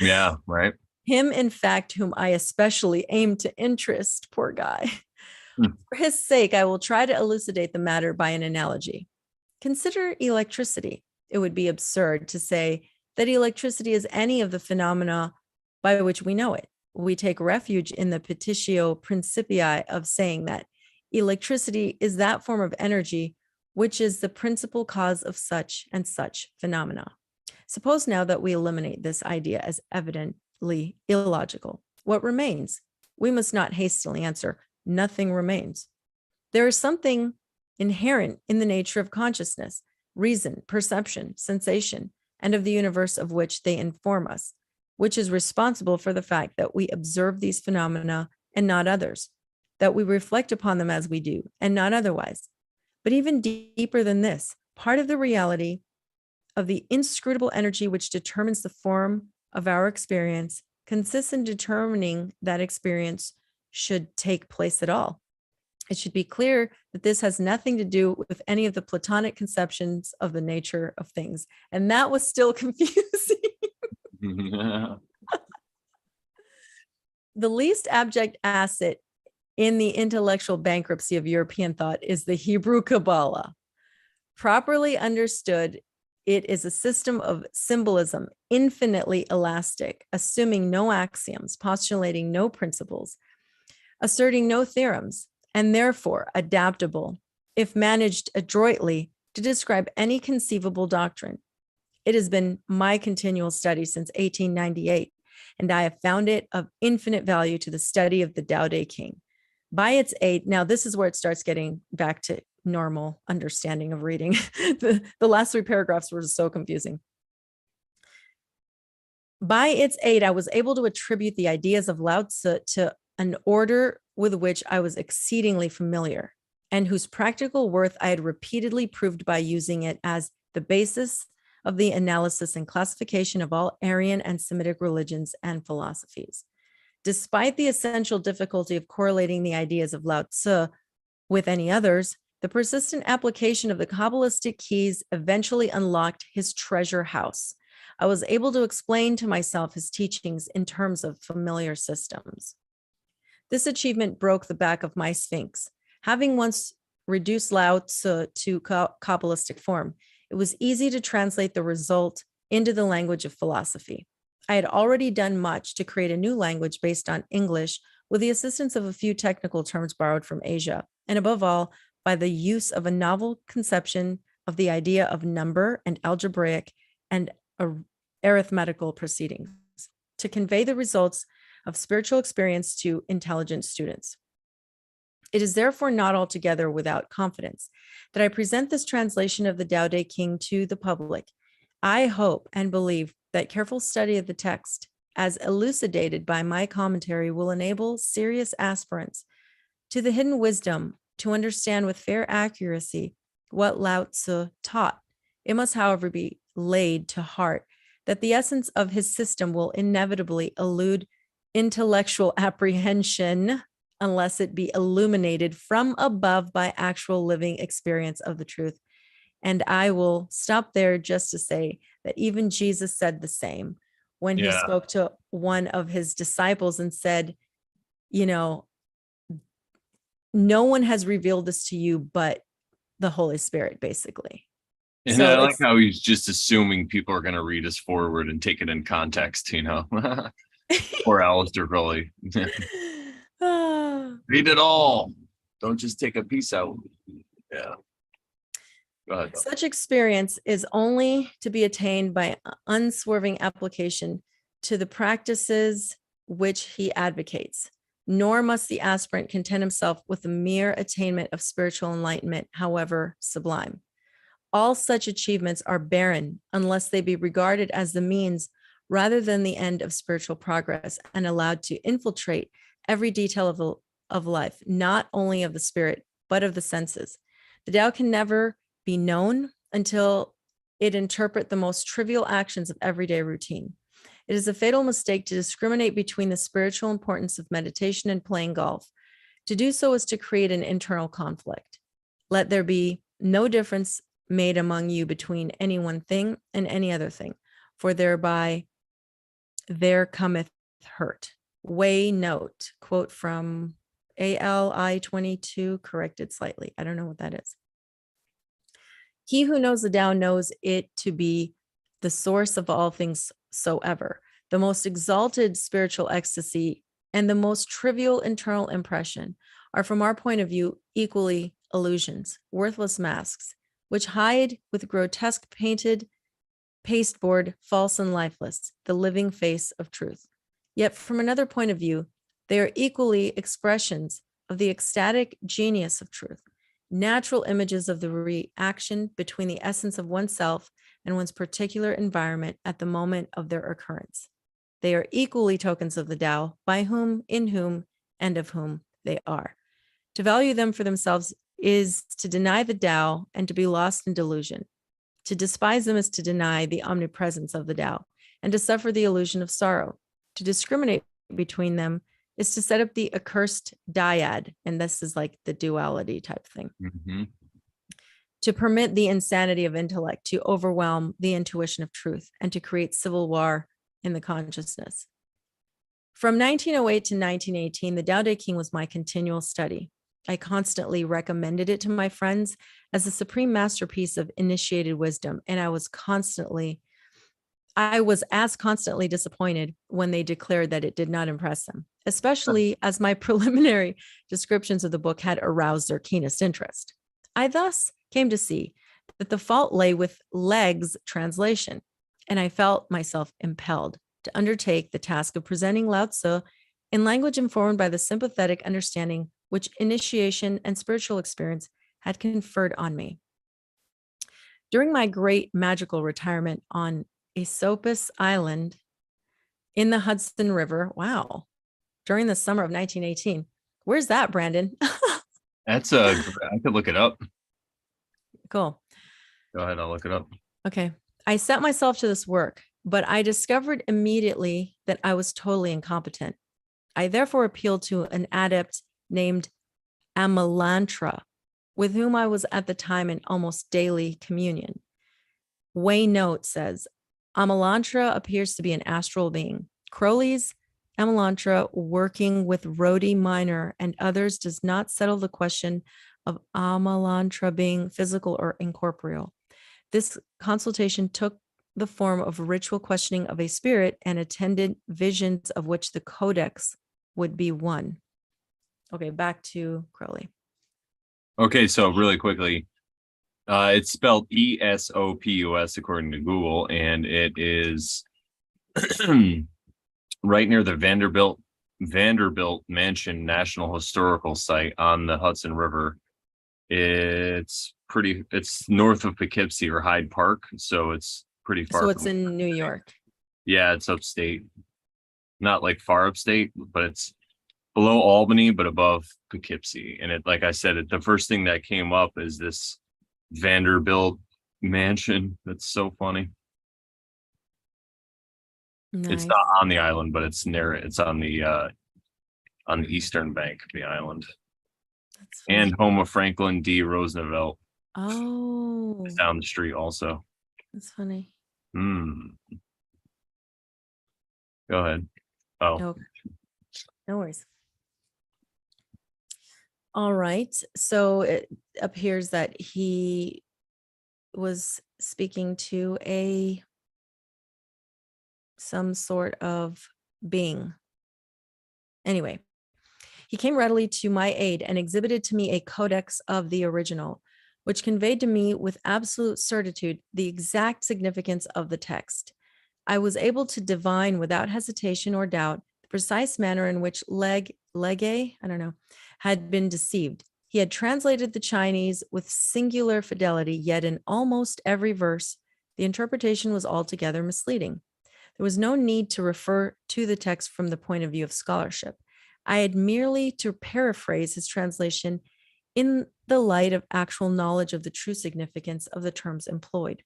Yeah, right. Him, in fact, whom I especially aim to interest, poor guy. For his sake, I will try to elucidate the matter by an analogy. Consider electricity. It would be absurd to say that electricity is any of the phenomena by which we know it. We take refuge in the petitio principii of saying that electricity is that form of energy which is the principal cause of such and such phenomena. Suppose now that we eliminate this idea as evidently illogical. What remains? We must not hastily answer, nothing remains. There is something inherent in the nature of consciousness, reason, perception, sensation, and of the universe of which they inform us, which is responsible for the fact that we observe these phenomena and not others, that we reflect upon them as we do, and not otherwise. But even deeper than this, part of the reality of the inscrutable energy which determines the form of our experience consists in determining that experience should take place at all. It should be clear that this has nothing to do with any of the Platonic conceptions of the nature of things. And that was still confusing. The least abject asset in the intellectual bankruptcy of European thought is the Hebrew Kabbalah. Properly understood, it is a system of symbolism, infinitely elastic, assuming no axioms, postulating no principles, asserting no theorems, and therefore adaptable, if managed adroitly, to describe any conceivable doctrine. It has been my continual study since 1898, and I have found it of infinite value to the study of the Tao Te Ching. By its aid, now this is where it starts getting back to normal understanding of reading. The last three paragraphs were so confusing. By its aid, I was able to attribute the ideas of Lao Tzu to an order with which I was exceedingly familiar, and whose practical worth I had repeatedly proved by using it as the basis of the analysis and classification of all Aryan and Semitic religions and philosophies. Despite the essential difficulty of correlating the ideas of Lao Tzu with any others, the persistent application of the Kabbalistic keys eventually unlocked his treasure house. I was able to explain to myself his teachings in terms of familiar systems. This achievement broke the back of my sphinx. Having once reduced Lao Tzu to Kabbalistic form, it was easy to translate the result into the language of philosophy. I had already done much to create a new language based on English with the assistance of a few technical terms borrowed from Asia, and above all, by the use of a novel conception of the idea of number and algebraic and arithmetical proceedings to convey the results of spiritual experience to intelligent students. It is therefore not altogether without confidence that I present this translation of the Tao Te Ching to the public. I hope and believe that careful study of the text, as elucidated by my commentary, will enable serious aspirants to the hidden wisdom to understand with fair accuracy what Lao Tzu taught. It must, however, be laid to heart that the essence of his system will inevitably elude intellectual apprehension unless it be illuminated from above by actual living experience of the truth. And I will stop there just to say that even Jesus said the same when he spoke to one of his disciples and said, you know, no one has revealed this to you but the Holy Spirit, basically. And so I like how he's just assuming people are going to read his forward and take it in context, you know. Or Aleister Crowley. Read it all. Don't just take a piece out. Yeah. Go ahead. Such experience is only to be attained by unswerving application to the practices which he advocates. Nor must the aspirant content himself with the mere attainment of spiritual enlightenment, however sublime. All such achievements are barren unless they be regarded as the means rather than the end of spiritual progress and allowed to infiltrate every detail of life, not only of the spirit, but of the senses. The Tao can never be known until it interpret the most trivial actions of everyday routine. It is a fatal mistake to discriminate between the spiritual importance of meditation and playing golf. To do so is to create an internal conflict. Let there be no difference made among you between any one thing and any other thing, for thereby there cometh hurt. Way note, quote from ALI 22, corrected slightly. I don't know what that is. He who knows the Tao knows it to be the source of all things soever. The most exalted spiritual ecstasy and the most trivial internal impression are, from our point of view, equally illusions, worthless masks, which hide with grotesque painted pasteboard, false and lifeless, the living face of truth. Yet from another point of view, they are equally expressions of the ecstatic genius of truth, natural images of the reaction between the essence of oneself and one's particular environment at the moment of their occurrence. They are equally tokens of the Tao, by whom, in whom, and of whom they are. To value them for themselves is to deny the Tao and to be lost in delusion. To despise them is to deny the omnipresence of the Tao and to suffer the illusion of sorrow. To discriminate between them is to set up the accursed dyad, and this is like the duality type thing. Mm-hmm. To permit the insanity of intellect to overwhelm the intuition of truth and to create civil war in the consciousness. From 1908 to 1918, the Tao Te Ching was my continual study. I constantly recommended it to my friends as a supreme masterpiece of initiated wisdom, and I was as constantly disappointed when they declared that it did not impress them, especially as my preliminary descriptions of the book had aroused their keenest interest. I thus came to see that the fault lay with Legg's translation, and I felt myself impelled to undertake the task of presenting Lao Tzu in language informed by the sympathetic understanding which initiation and spiritual experience had conferred on me. During my great magical retirement on Aesopus Island in the Hudson River, wow, during the summer of 1918. Where's that, Brandon? I could look it up. Cool. Go ahead, I'll look it up. Okay. I set myself to this work, but I discovered immediately that I was totally incompetent. I therefore appealed to an adept named Amelantra, with whom I was at the time in almost daily communion. Way Note says, Amelantra appears to be an astral being. Crowley's Amelantra working with Rhodey Minor and others does not settle the question of Amelantra being physical or incorporeal. This consultation took the form of ritual questioning of a spirit and attended visions of which the Codex would be one. Okay, back to Crowley. Okay, so really quickly, it's spelled Esopus according to Google, and it is right near the Vanderbilt Mansion National Historical Site on the Hudson River. It's north of Poughkeepsie or Hyde Park, so it's pretty far. So it's in New York. Yeah, it's upstate. Not like far upstate, but it's below Albany, but above Poughkeepsie. And it, like I said, the first thing that came up is this Vanderbilt mansion. That's so funny. Nice. It's not on the island, but it's near it. It's on the eastern bank of the island. And home of Franklin D. Roosevelt. Oh, it's down the street also. That's funny. Go ahead. Oh, okay. No worries. All right. So it appears that he was speaking to some sort of being. Anyway, he came readily to my aid and exhibited to me a codex of the original, which conveyed to me with absolute certitude the exact significance of the text. I was able to divine without hesitation or doubt the precise manner in which Legge, had been deceived. He had translated the Chinese with singular fidelity, yet in almost every verse, the interpretation was altogether misleading. There was no need to refer to the text from the point of view of scholarship. I had merely to paraphrase his translation in the light of actual knowledge of the true significance of the terms employed.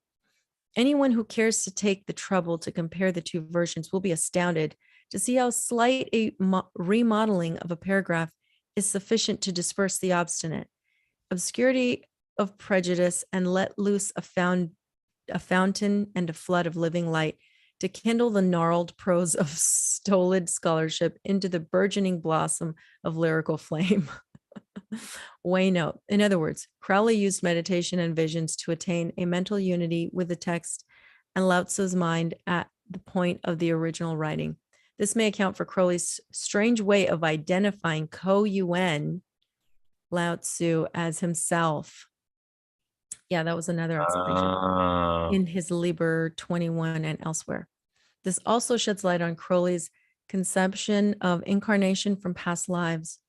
Anyone who cares to take the trouble to compare the two versions will be astounded to see how slight a remodeling of a paragraph is sufficient to disperse the obstinate obscurity of prejudice and let loose a fountain and a flood of living light to kindle the gnarled prose of stolid scholarship into the burgeoning blossom of lyrical flame. Way note. In other words, Crowley used meditation and visions to attain a mental unity with the text and Lao Tzu's mind at the point of the original writing. This may account for Crowley's strange way of identifying Ko-Yuan Lao Tzu as himself. Yeah, that was another explanation in his Liber 21 and elsewhere. This also sheds light on Crowley's conception of incarnation from past lives.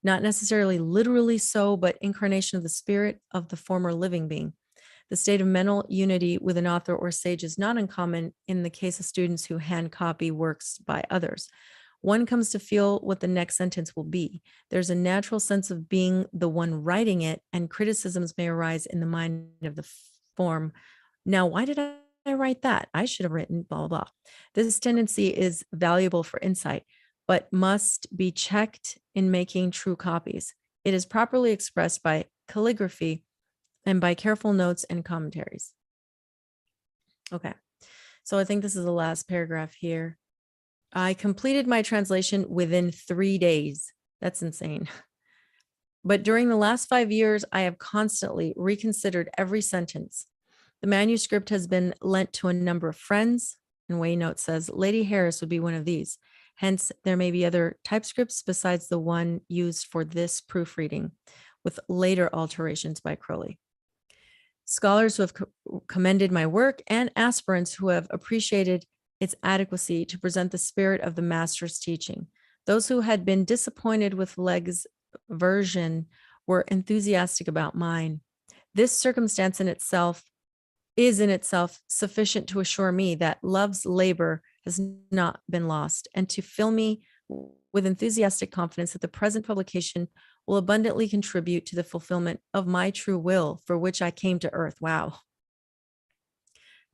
Not necessarily literally so, but incarnation of the spirit of the former living being. The state of mental unity with an author or sage is not uncommon in the case of students who hand copy works by others. One comes to feel what the next sentence will be. There's a natural sense of being the one writing it, and criticisms may arise in the mind of the form. Now, why did I write that? I should have written blah, blah, blah. This tendency is valuable for insight, but must be checked in making true copies. It is properly expressed by calligraphy and by careful notes and commentaries. Okay, so I think this is the last paragraph here. I completed my translation within 3 days. That's insane. But during the last 5 years, I have constantly reconsidered every sentence. The manuscript has been lent to a number of friends, and Waynote says Lady Harris would be one of these. Hence, there may be other typescripts besides the one used for this proofreading, with later alterations by Crowley. Scholars who have commended my work and aspirants who have appreciated its adequacy to present the spirit of the master's teaching. Those who had been disappointed with Legg's version were enthusiastic about mine. This circumstance is in itself sufficient to assure me that Love's labor has not been lost, and to fill me with enthusiastic confidence that the present publication will abundantly contribute to the fulfillment of my true will for which I came to earth. Wow.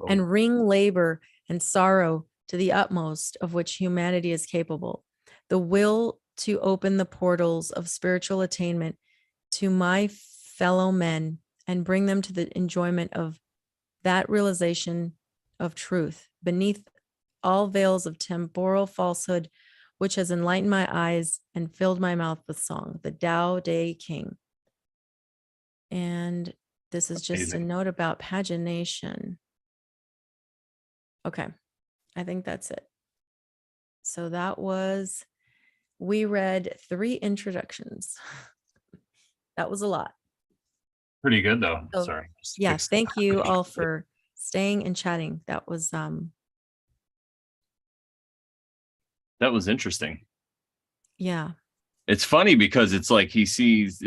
Oh. And wring labor and sorrow to the utmost of which humanity is capable. The will to open the portals of spiritual attainment to my fellow men and bring them to the enjoyment of that realization of truth beneath all veils of temporal falsehood, which has enlightened my eyes and filled my mouth with song, the Tao Te Ching. And this is just a note about pagination. Okay, I think that's it. So that was we read 3 introductions. That was a lot. Pretty good though. So, Sorry. yeah, thank you all for staying and chatting. That was interesting. yeah. It's funny because it's like it seems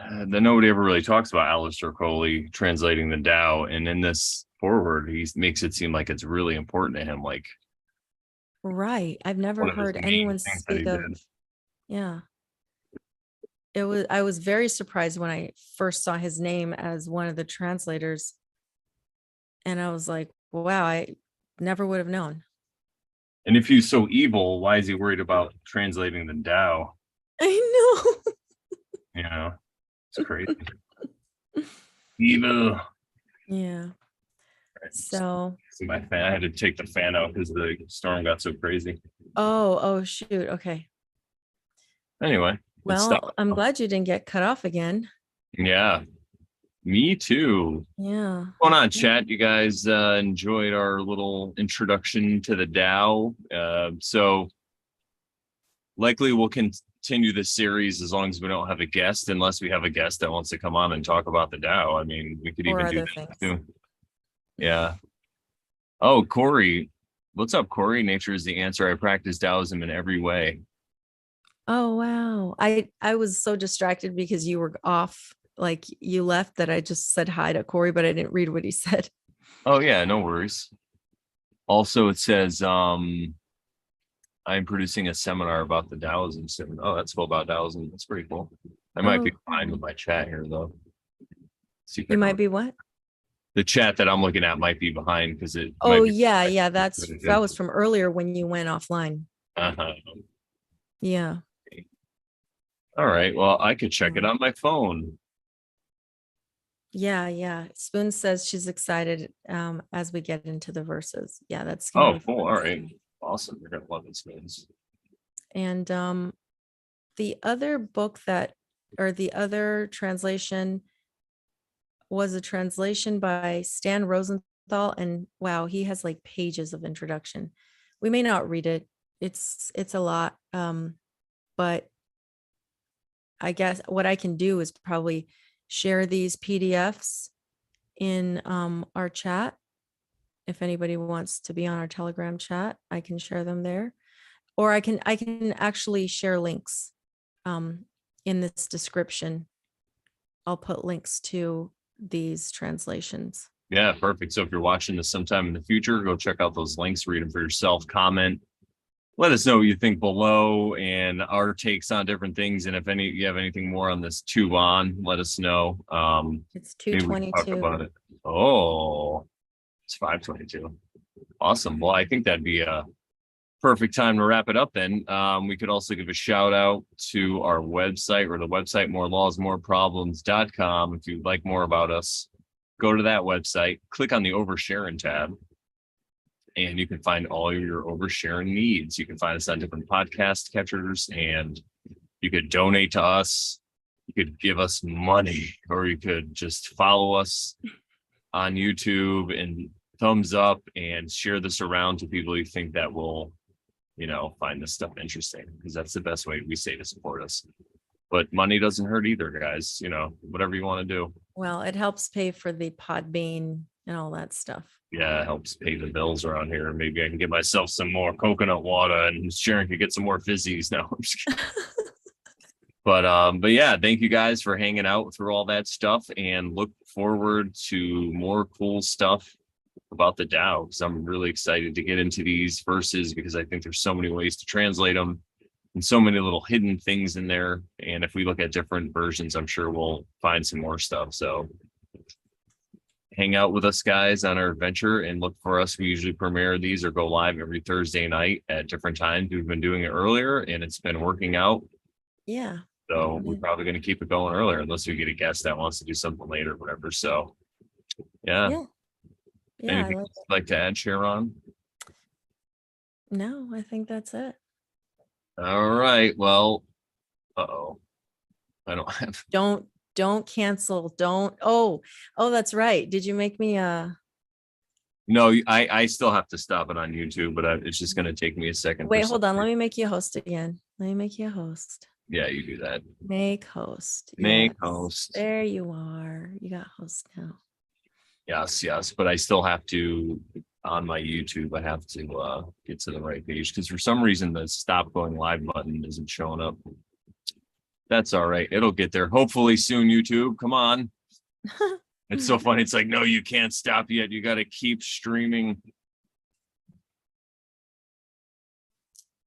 that nobody ever really talks about Aleister Crowley translating the Tao. And in this forward, he makes it seem like it's really important to him. Like, Right. I've never one of his heard main anyone things that he speak of, did. yeah. I was very surprised when I first saw his name as one of the translators. And I was like, wow, I never would have known. And if he's so evil, why is he worried about translating the Tao? I know. You know, it's crazy. Evil. Yeah. So, My fan, I had to take the fan out because the storm got so crazy. oh, shoot. Okay. Anyway, Well, I'm glad you didn't get cut off again. Yeah, me too. Yeah. What's going on, chat? You guys enjoyed our little introduction to the Tao. So likely we'll continue this series as long as we don't have a guest, unless we have a guest that wants to come on and talk about the Tao. I mean, we could Or even do other that things. too. Yeah. Oh, Corey. What's up, Corey? Nature is the answer. I practice Taoism in every way. Oh, wow. I was so distracted because you were off, like you left, that I just said hi to Corey, but I didn't read what he said. Oh yeah, no worries. Also, it says I'm producing a seminar about the Taoism soon. Oh, that's cool, about Taoism. That's pretty cool. I might be fine with my chat here though. You might be what? The chat that I'm looking at might be behind because it. Oh yeah, that was from earlier when you went offline. Uh-huh. Yeah. All right. Well, I could check it on my phone. Yeah. Spoon says she's excited as we get into the verses. Yeah, that's cool. All right. Awesome. You're gonna love it, Spoons. And the other book the other translation was a translation by Stan Rosenthal, and wow, he has like pages of introduction. We may not read it. It's a lot. But I guess what I can do is probably share these PDFs in our chat. If anybody wants to be on our Telegram chat, I can share them there. Or I can actually share links in this description. I'll put links to these translations. Yeah, perfect. So if you're watching this sometime in the future, go check out those links, read them for yourself, comment. Let us know what you think below and our takes on different things. And if you have anything more on this tube on, let us know. It's 2:22. About it. Oh, it's 5:22. Awesome. Well, I think that'd be a perfect time to wrap it up then. We could also give a shout out to our website, or the website morelawsmoreproblems.com. If you'd like more about us, go to that website, click on the Over Sharon tab, and you can find all your Over Sharon needs. You can find us on different podcast catchers, and you could donate to us. You could give us money, or you could just follow us on YouTube and thumbs up and share this around to people you think that will, find this stuff interesting, because that's the best way we say to support us. But money doesn't hurt either, guys. Whatever you want to do. Well, it helps pay for the Podbean and all that stuff. Yeah, it helps pay the bills around here. Maybe I can get myself some more coconut water, and Sharon could get some more fizzies now. I'm just kidding. But yeah, thank you guys for hanging out through all that stuff, and look forward to more cool stuff about the Tao, because I'm really excited to get into these verses, because I think there's so many ways to translate them and so many little hidden things in there. And if we look at different versions, I'm sure we'll find some more stuff. So hang out with us, guys, on our adventure, and look for us. We usually premiere these or go live every Thursday night at different times. We've been doing it earlier, and it's been working out. Yeah. So we're probably going to keep it going earlier, unless we get a guest that wants to do something later or whatever. So yeah. Anything you'd like to add, Sharon? No, I think that's it. All right. Well, I don't have. Don't cancel. Don't. Oh, that's right. Did you make me No, I still have to stop it on YouTube, but it's just going to take me a second. Wait, hold on. Let me make you a host again. Let me make you a host. Yeah, you do that. Make host. Make Yes. host. There you are. You got host now. Yes. But I still have to, on my YouTube, I have to get to the right page because for some reason the stop going live button isn't showing up. That's all right. It'll get there. Hopefully soon, YouTube. Come on. It's so funny. It's like, no, you can't stop yet. You got to keep streaming.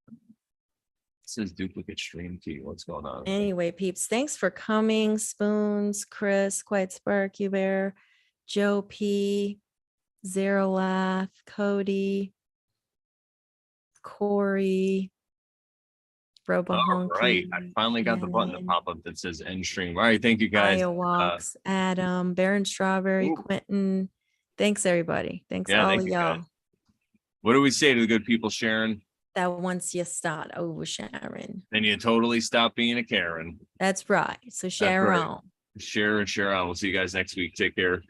It says duplicate stream key. What's going on? Anyway, peeps, thanks for coming. Spoons, Chris, Quiet Spark, you bear, Joe P, Zero Laugh, Cody, Corey, Robo All right. I finally got the button to Shannon, pop up that says end stream. All right. Thank you guys. Walks, Adam, Baron Strawberry, Ooh. Quentin. Thanks, everybody. Thanks, Yeah, all thank of you, y'all. guys. What do we say to the good people, Sharon? That once you start over Sharon. Then you totally stop being a Karen. That's right. So share right. on. Share and share on. We'll see you guys next week. Take care.